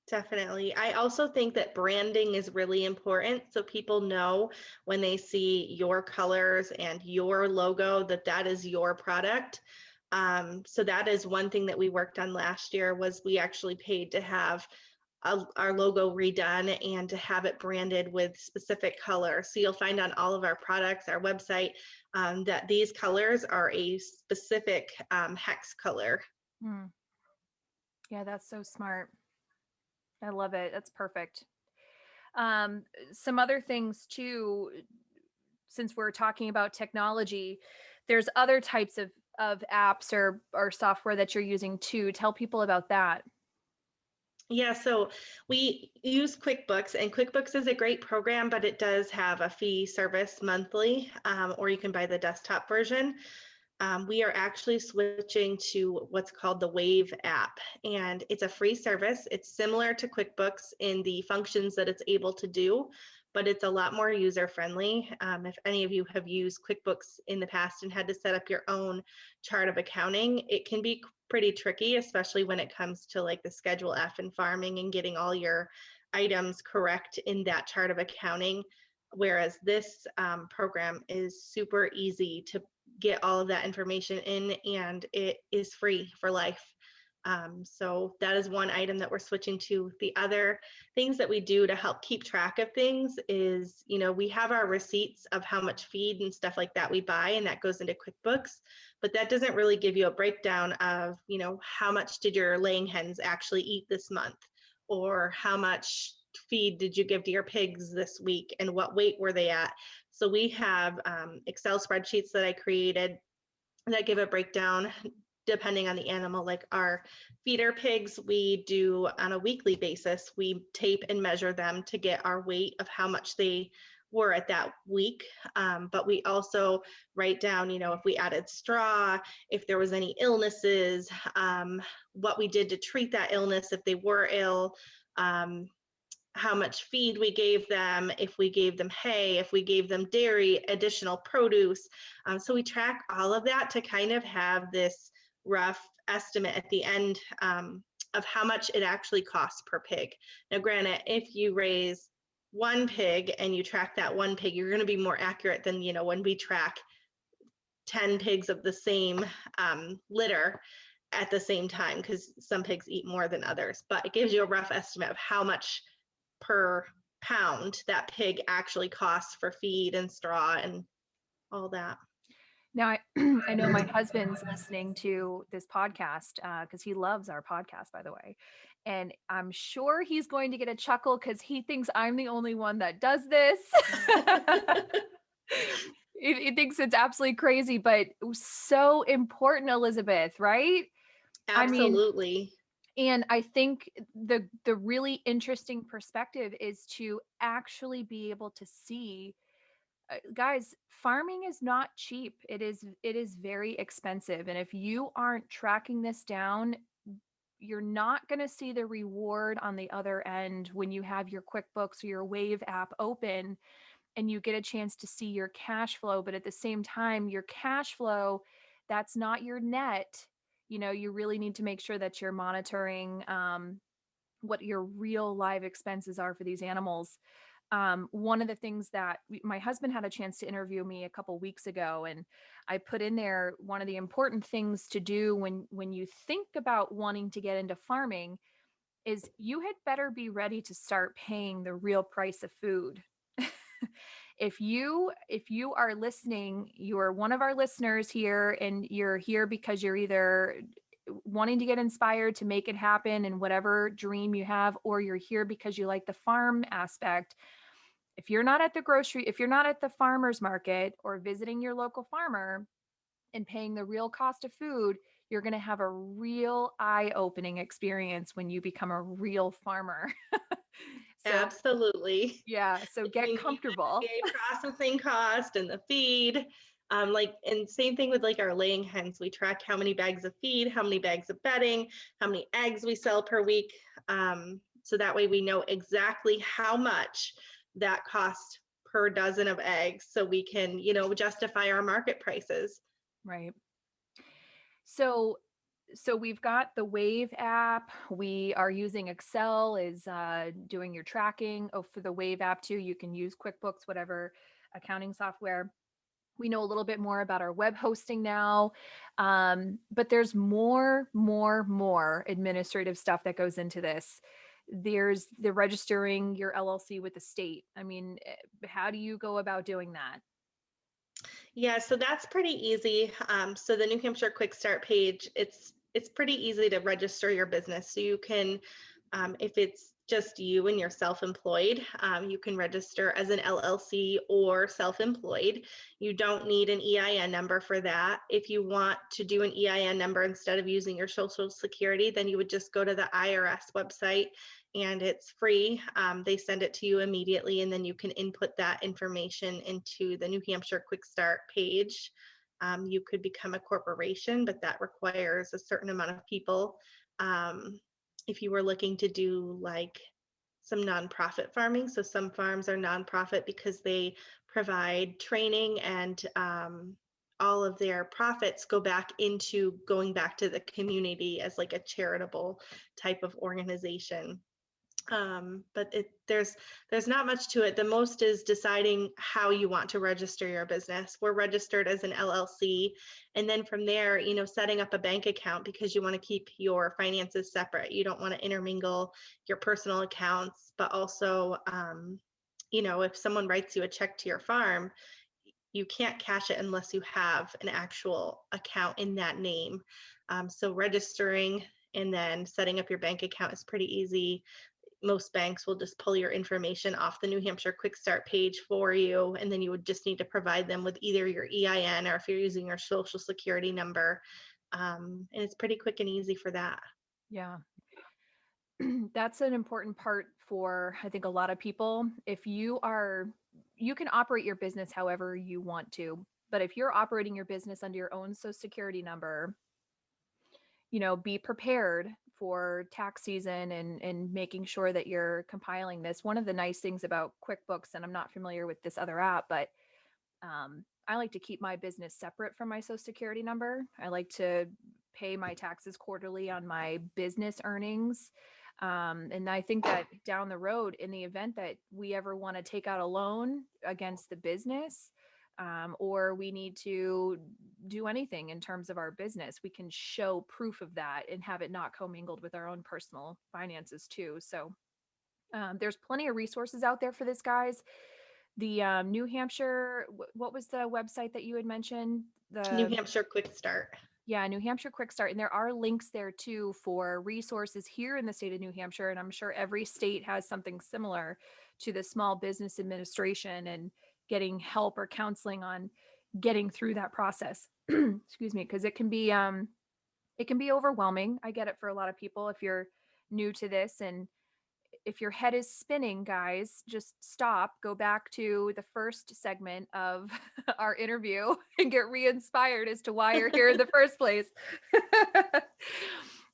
Definitely. I also think that branding is really important. So people know when they see your colors and your logo that that is your product. So that is one thing that we worked on last year was we actually paid to have our logo redone and to have it branded with specific color. So you'll find on all of our products, our website, that these colors are a specific hex color. Hmm. Yeah, that's so smart. I love it. That's perfect. Some other things too, since we're talking about technology, there's other types of apps or software that you're using too. Tell people about that. Yeah, so we use QuickBooks, and QuickBooks is a great program, but it does have a fee service monthly, or you can buy the desktop version. We are actually switching to what's called the Wave app, and it's a free service. It's similar to QuickBooks in the functions that it's able to do, but it's a lot more user friendly. If any of you have used QuickBooks in the past and had to set up your own chart of accounting, it can be pretty tricky, especially when it comes to like the Schedule F and farming and getting all your items correct in that chart of accounting. Whereas this program is super easy to get all of that information in, and it is free for life. So that is one item that we're switching to. The other things that we do to help keep track of things is, we have our receipts of how much feed and stuff like that we buy, and that goes into QuickBooks, but that doesn't really give you a breakdown of, how much did your laying hens actually eat this month, or how much feed did you give to your pigs this week and what weight were they at. So we have Excel spreadsheets that I created that give a breakdown depending on the animal. Like our feeder pigs, we do on a weekly basis, we tape and measure them to get our weight of how much they were at that week. But we also write down, if we added straw, if there was any illnesses, what we did to treat that illness if they were ill, how much feed we gave them, if we gave them hay, if we gave them dairy, additional produce. So we track all of that to kind of have this rough estimate at the end of how much it actually costs per pig. Now, granted, if you raise one pig and you track that one pig, you're going to be more accurate than, when we track 10 pigs of the same litter at the same time, because some pigs eat more than others. But it gives you a rough estimate of how much per pound that pig actually costs for feed and straw and all that. Now, I know my husband's listening to this podcast because he loves our podcast, by the way. And I'm sure he's going to get a chuckle because he thinks I'm the only one that does this. He thinks it's absolutely crazy, but so important, Elizabeth, right? I mean, Absolutely. and I think the really interesting perspective is to actually be able to see, guys, farming is not cheap. It is very expensive, and if you aren't tracking this down, you're not going to see the reward on the other end when you have your QuickBooks or your Wave app open and you get a chance to see your cash flow. But at the same time, your cash flow, that's not your net. You really need to make sure that you're monitoring what your real live expenses are for these animals. one of the things that my husband had a chance to interview me a couple weeks ago, and I put in there, one of the important things to do when you think about wanting to get into farming is you had better be ready to start paying the real price of food. If you are listening, you are one of our listeners here, and you're here because you're either wanting to get inspired to make it happen in whatever dream you have, or you're here because you like the farm aspect. If you're not at the farmer's market or visiting your local farmer and paying the real cost of food, you're going to have a real eye-opening experience when you become a real farmer. So, Absolutely. yeah, so get Between the comfortable. USDA processing cost and the feed, and same thing with like our laying hens. We track how many bags of feed, how many bags of bedding, how many eggs we sell per week. So that way we know exactly how much that costs per dozen of eggs, so we can, justify our market prices. Right. So we've got the Wave app. We are using Excel is doing your tracking. Oh, for the Wave app too, you can use QuickBooks, whatever accounting software. We know a little bit more about our web hosting now, but there's more administrative stuff that goes into this. There's the registering your LLC with the state. I mean, how do you go about doing that? Yeah, so that's pretty easy. So the New Hampshire Quick Start page, it's pretty easy to register your business. So you can, if it's just you and you're self-employed, you can register as an LLC or self-employed. You don't need an EIN number for that. If you want to do an EIN number instead of using your Social Security, then you would just go to the IRS website, and it's free. They send it to you immediately, and then you can input that information into the New Hampshire Quick Start page. You could become a corporation, but that requires a certain amount of people. If you were looking to do like some nonprofit farming, so some farms are nonprofit because they provide training, and all of their profits go back into going back to the community as like a charitable type of organization. But there's not much to it. The most is deciding how you want to register your business. We're registered as an LLC, and then from there, setting up a bank account, because you want to keep your finances separate. You don't want to intermingle your personal accounts, but also, if someone writes you a check to your farm, you can't cash it unless you have an actual account in that name. So registering and then setting up your bank account is pretty easy. Most banks will just pull your information off the New Hampshire Quick Start page for you, and then you would just need to provide them with either your EIN, or if you're using your Social Security number. And it's pretty quick and easy for that. Yeah. That's an important part for, I think, a lot of people. You can operate your business however you want to, but if you're operating your business under your own social security number, be prepared for tax season and making sure that you're compiling this. One of the nice things about QuickBooks, and I'm not familiar with this other app, but I like to keep my business separate from my social security number. I like to pay my taxes quarterly on my business earnings. And I think that down the road, in the event that we ever want to take out a loan against the business, or we need to do anything in terms of our business, we can show proof of that and have it not commingled with our own personal finances too. So there's plenty of resources out there for this, guys. The New Hampshire, what was the website that you had mentioned? New The Hampshire Quick Start. Yeah, New Hampshire Quick Start. And there are links there too for resources here in the state of New Hampshire. And I'm sure every state has something similar to the Small Business Administration and getting help or counseling on getting through that process. Excuse me, because it can be overwhelming. I get it for a lot of people if you're new to this, and if your head is spinning, guys, just stop, go back to the first segment of our interview and get re-inspired as to why you're here in the first place.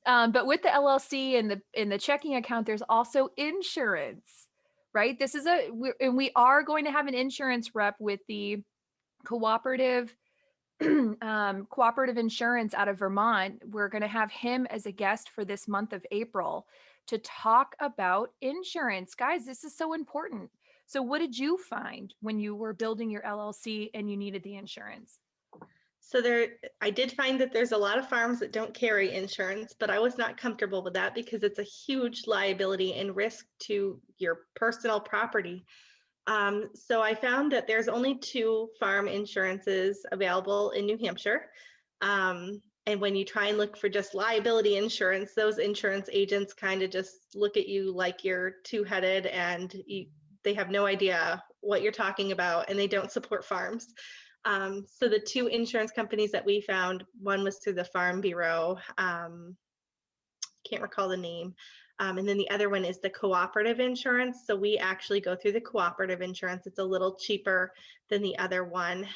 But with the LLC and the checking account, there's also insurance, right? And we are going to have an insurance rep with the cooperative cooperative insurance out of Vermont. We're going to have him as a guest for this month of April to talk about insurance. Guys, this is so important. So what did you find when you were building your LLC and you needed the insurance? So I did find that there's a lot of farms that don't carry insurance, but I was not comfortable with that because it's a huge liability and risk to your personal property. So I found that there's only two farm insurances available in New Hampshire. And when you try and look for just liability insurance, those insurance agents kind of just look at you like you're two-headed and they have no idea what you're talking about and they don't support farms. So the two insurance companies that we found, one was through the Farm Bureau. Can't recall the name. And then the other one is the cooperative insurance. So we actually go through the cooperative insurance. It's a little cheaper than the other one.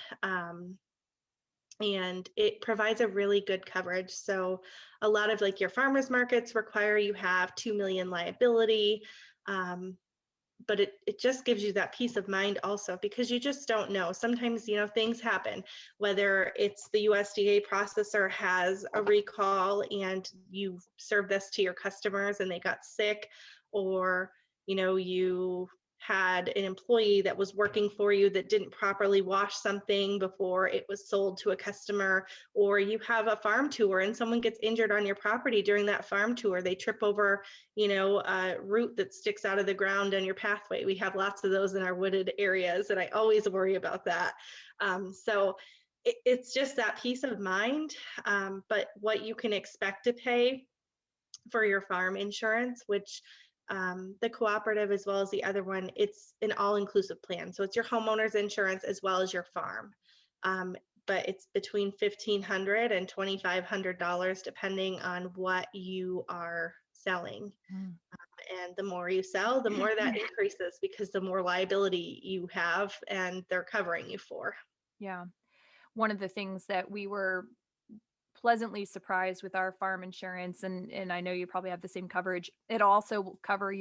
And it provides a really good coverage. So a lot of like your farmers markets require you have 2 million liability. But it just gives you that peace of mind also because you just don't know. Sometimes, things happen, whether it's the USDA processor has a recall and you serve this to your customers and they got sick, or, you had an employee that was working for you that didn't properly wash something before it was sold to a customer, or you have a farm tour and someone gets injured on your property during that farm tour. They trip over a root that sticks out of the ground on your pathway. We have lots of those in our wooded areas, and I always worry about that. So it's just that peace of mind, but what you can expect to pay for your farm insurance, which the cooperative as well as the other one, it's an all-inclusive plan. So it's your homeowner's insurance as well as your farm. But it's between $1,500 and $2,500 depending on what you are selling. Mm. And the more you sell, the more that increases because the more liability you have and they're covering you for. Yeah. One of the things that we were pleasantly surprised with our farm insurance, and I know you probably have the same coverage. It also will cover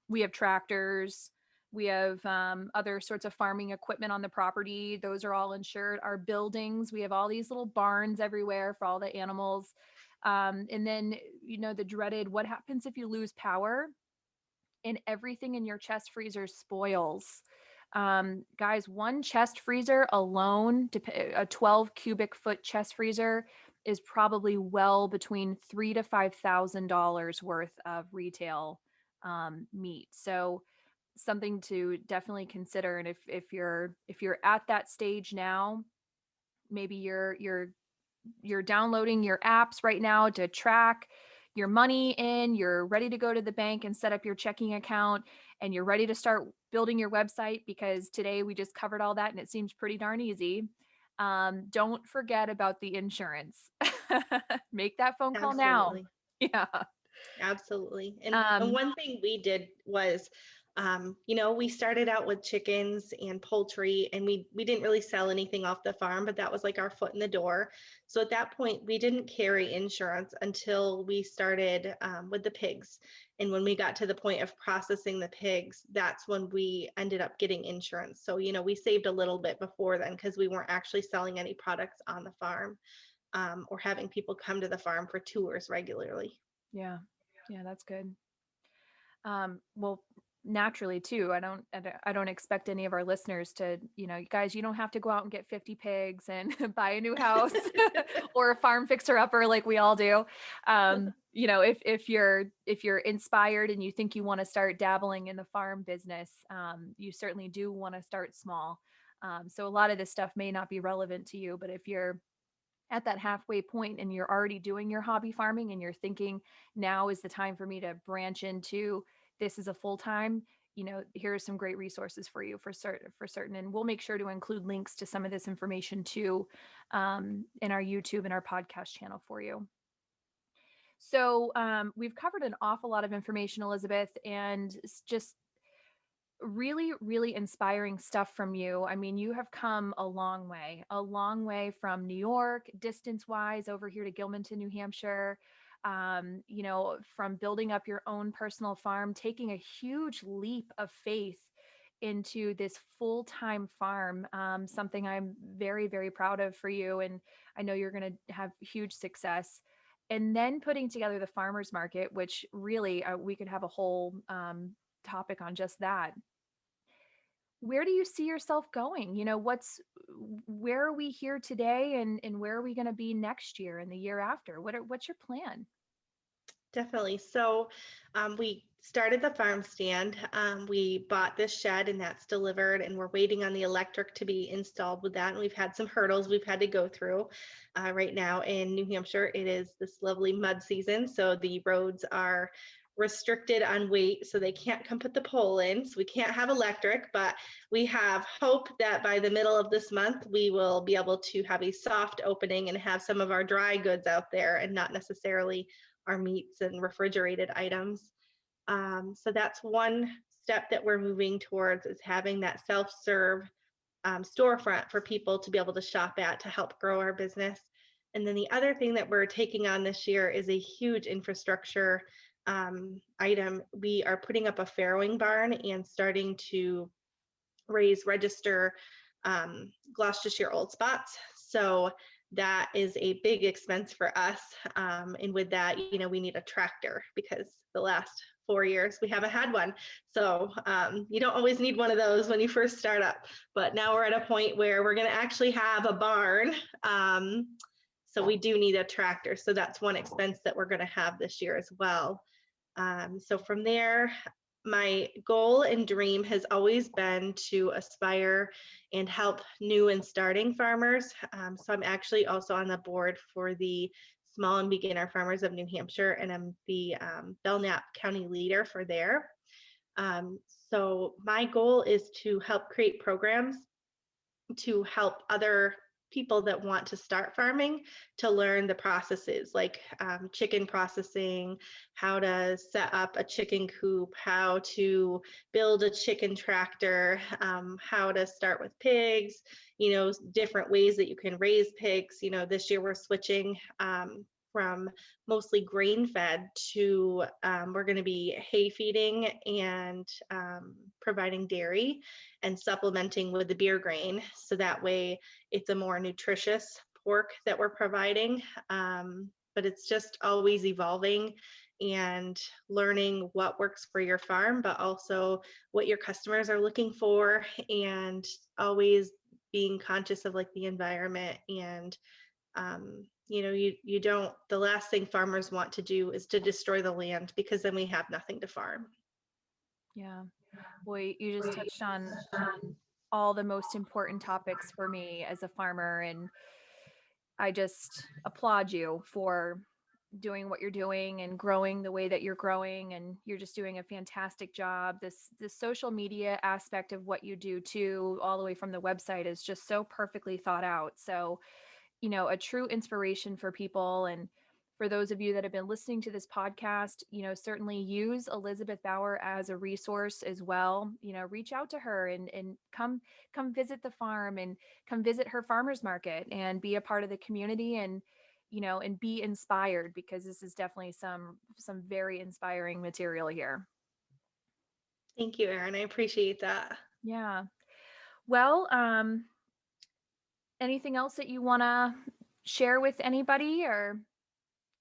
we have tractors, we have other sorts of farming equipment on the property. Those are all insured. Our buildings, we have all these little barns everywhere for all the animals. And then, the dreaded, what happens if you lose power and everything in your chest freezer spoils? Guys, one chest freezer alone, a 12 cubic foot chest freezer, is probably well between $3,000 to $5,000 worth of retail meat. So something to definitely consider. And if you're at that stage now, maybe you're downloading your apps right now to track your money in, you're ready to go to the bank and set up your checking account, and you're ready to start building your website because today we just covered all that and it seems pretty darn easy. Don't forget about the insurance. Make that phone call now. Absolutely. Yeah. Absolutely. And Um, one thing we did was, we started out with chickens and poultry, and we didn't really sell anything off the farm, but that was like our foot in the door. So at that point, we didn't carry insurance until we started with the pigs. And when we got to the point of processing the pigs, that's when we ended up getting insurance. So, we saved a little bit before then because we weren't actually selling any products on the farm, or having people come to the farm for tours regularly. yeah. Yeah, that's good. Well, naturally too, I don't expect any of our listeners to, guys, you don't have to go out and get 50 pigs and buy a new house or a farm fixer upper like we all do. If you're inspired and you think you want to start dabbling in the farm business, you certainly do want to start small. So a lot of this stuff may not be relevant to you, but if you're at that halfway point and you're already doing your hobby farming and you're thinking now is the time for me to branch into this is a full time, here are some great resources for you for certain, and we'll make sure to include links to some of this information too, in our YouTube and our podcast channel for you. So we've covered an awful lot of information, Elizabeth, and just really, really inspiring stuff from you. I mean, you have come a long way from New York, distance wise, over here to Gilmanton, New Hampshire. From building up your own personal farm, taking a huge leap of faith into this full time farm, something I'm very, very proud of for you. And I know you're going to have huge success. And then putting together the farmers market, which really we could have a whole topic on just that. where do you see yourself going? Where are we here today, and where are we going to be next year and the year after? What's your plan? Definitely. So we started the farm stand. We bought this shed and that's delivered, and we're waiting on the electric to be installed with that. And we've had some hurdles we've had to go through. Right now in New Hampshire, it is this lovely mud season. So the roads are restricted on weight, so they can't come put the pole in. So we can't have electric, but we have hope that by the middle of this month, we will be able to have a soft opening and have some of our dry goods out there and not necessarily our meats and refrigerated items. So that's one step that we're moving towards, is having that self-serve storefront for people to be able to shop at to help grow our business. And then the other thing that we're taking on this year is a huge infrastructure item. We are putting up a farrowing barn and starting to raise register Gloucestershire old spots. So that is a big expense for us. And with that, we need a tractor because the last 4 years we haven't had one. So you don't always need one of those when you first start up. But now we're at a point where we're going to actually have a barn. So we do need a tractor. So that's one expense that we're going to have this year as well. So from there, my goal and dream has always been to aspire and help new and starting farmers. So I'm actually also on the board for the Small and Beginner Farmers of New Hampshire, and I'm the Belknap County leader for there. So my goal is to help create programs to help other people that want to start farming to learn the processes, like chicken processing, how to set up a chicken coop, how to build a chicken tractor, how to start with pigs, different ways that you can raise pigs. This year we're switching from mostly grain fed to we're going to be hay feeding and providing dairy and supplementing with the beer grain. So that way it's a more nutritious pork that we're providing. But it's just always evolving and learning what works for your farm, but also what your customers are looking for, and always being conscious of like the environment. And you don't, the last thing farmers want to do is to destroy the land, because then we have nothing to farm. Yeah. Boy, you just touched on all the most important topics for me as a farmer, and I just applaud you for doing what you're doing and growing the way that you're growing, and you're just doing a fantastic job. This social media aspect of what you do too, all the way from the website, is just so perfectly thought out. So, a true inspiration for people. And for those of you that have been listening to this podcast, certainly use Elizabeth Bauer as a resource as well. Reach out to her and come visit the farm, and come visit her farmers market, and be a part of the community, and be inspired, because this is definitely some very inspiring material here. Thank you, Erin. I appreciate that. Yeah. Well, anything else that you want to share with anybody? Or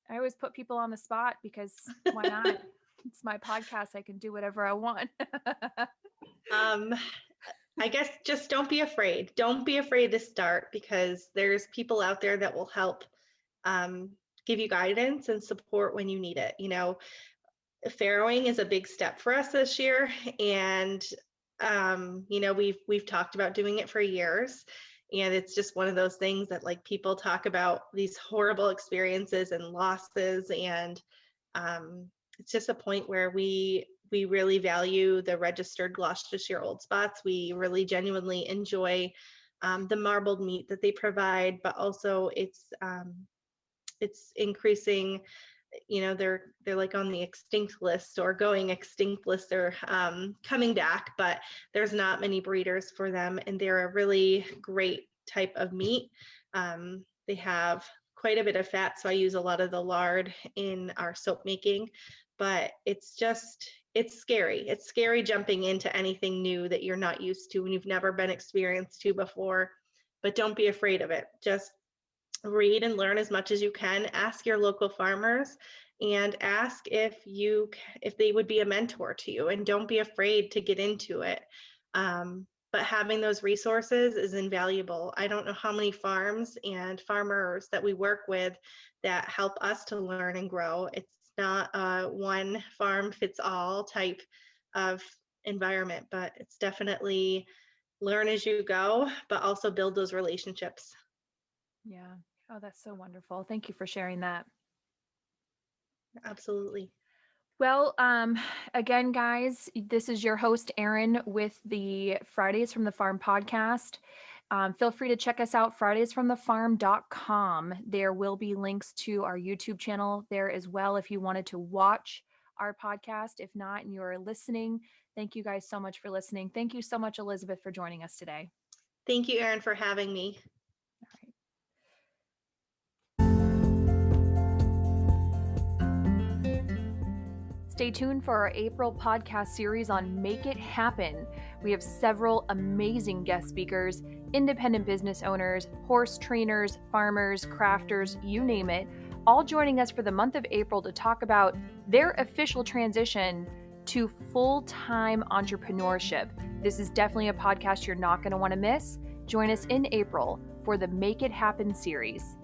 I always put people on the spot, because why not? It's my podcast. I can do whatever I want. Um, I guess just don't be afraid. Don't be afraid to start, because there's people out there that will help give you guidance and support when you need it. Farrowing is a big step for us this year, and we've talked about doing it for years, and it's just one of those things that, like, people talk about these horrible experiences and losses, and it's just a point where we really value the registered Gloucestershire old spots. We really genuinely enjoy the marbled meat that they provide, but also it's increasing. They're like on the extinct list, or going extinct list, or coming back, but there's not many breeders for them, and they're a really great type of meat. They have quite a bit of fat, so I use a lot of the lard in our soap making, but it's scary. It's scary jumping into anything new that you're not used to and you've never been experienced to before. But don't be afraid of it. Just read and learn as much as you can. Ask your local farmers, and ask if they would be a mentor to you, and don't be afraid to get into it. but having those resources is invaluable. I don't know how many farms and farmers that we work with that help us to learn and grow. It's not a one farm fits all type of environment, but it's definitely learn as you go, but also build those relationships. Yeah. Oh, that's so wonderful. Thank you for sharing that. Absolutely. Well, again, guys, this is your host, Erin, with the Fridays from the Farm podcast. Feel free to check us out, fridaysfromthefarm.com. There will be links to our YouTube channel there as well if you wanted to watch our podcast. If not, and you're listening, thank you guys so much for listening. Thank you so much, Elizabeth, for joining us today. Thank you, Erin, for having me. All right. Stay tuned for our April podcast series on Make It Happen. We have several amazing guest speakers, independent business owners, horse trainers, farmers, crafters, you name it, all joining us for the month of April to talk about their official transition to full-time entrepreneurship. This is definitely a podcast you're not going to want to miss. Join us in April for the Make It Happen series.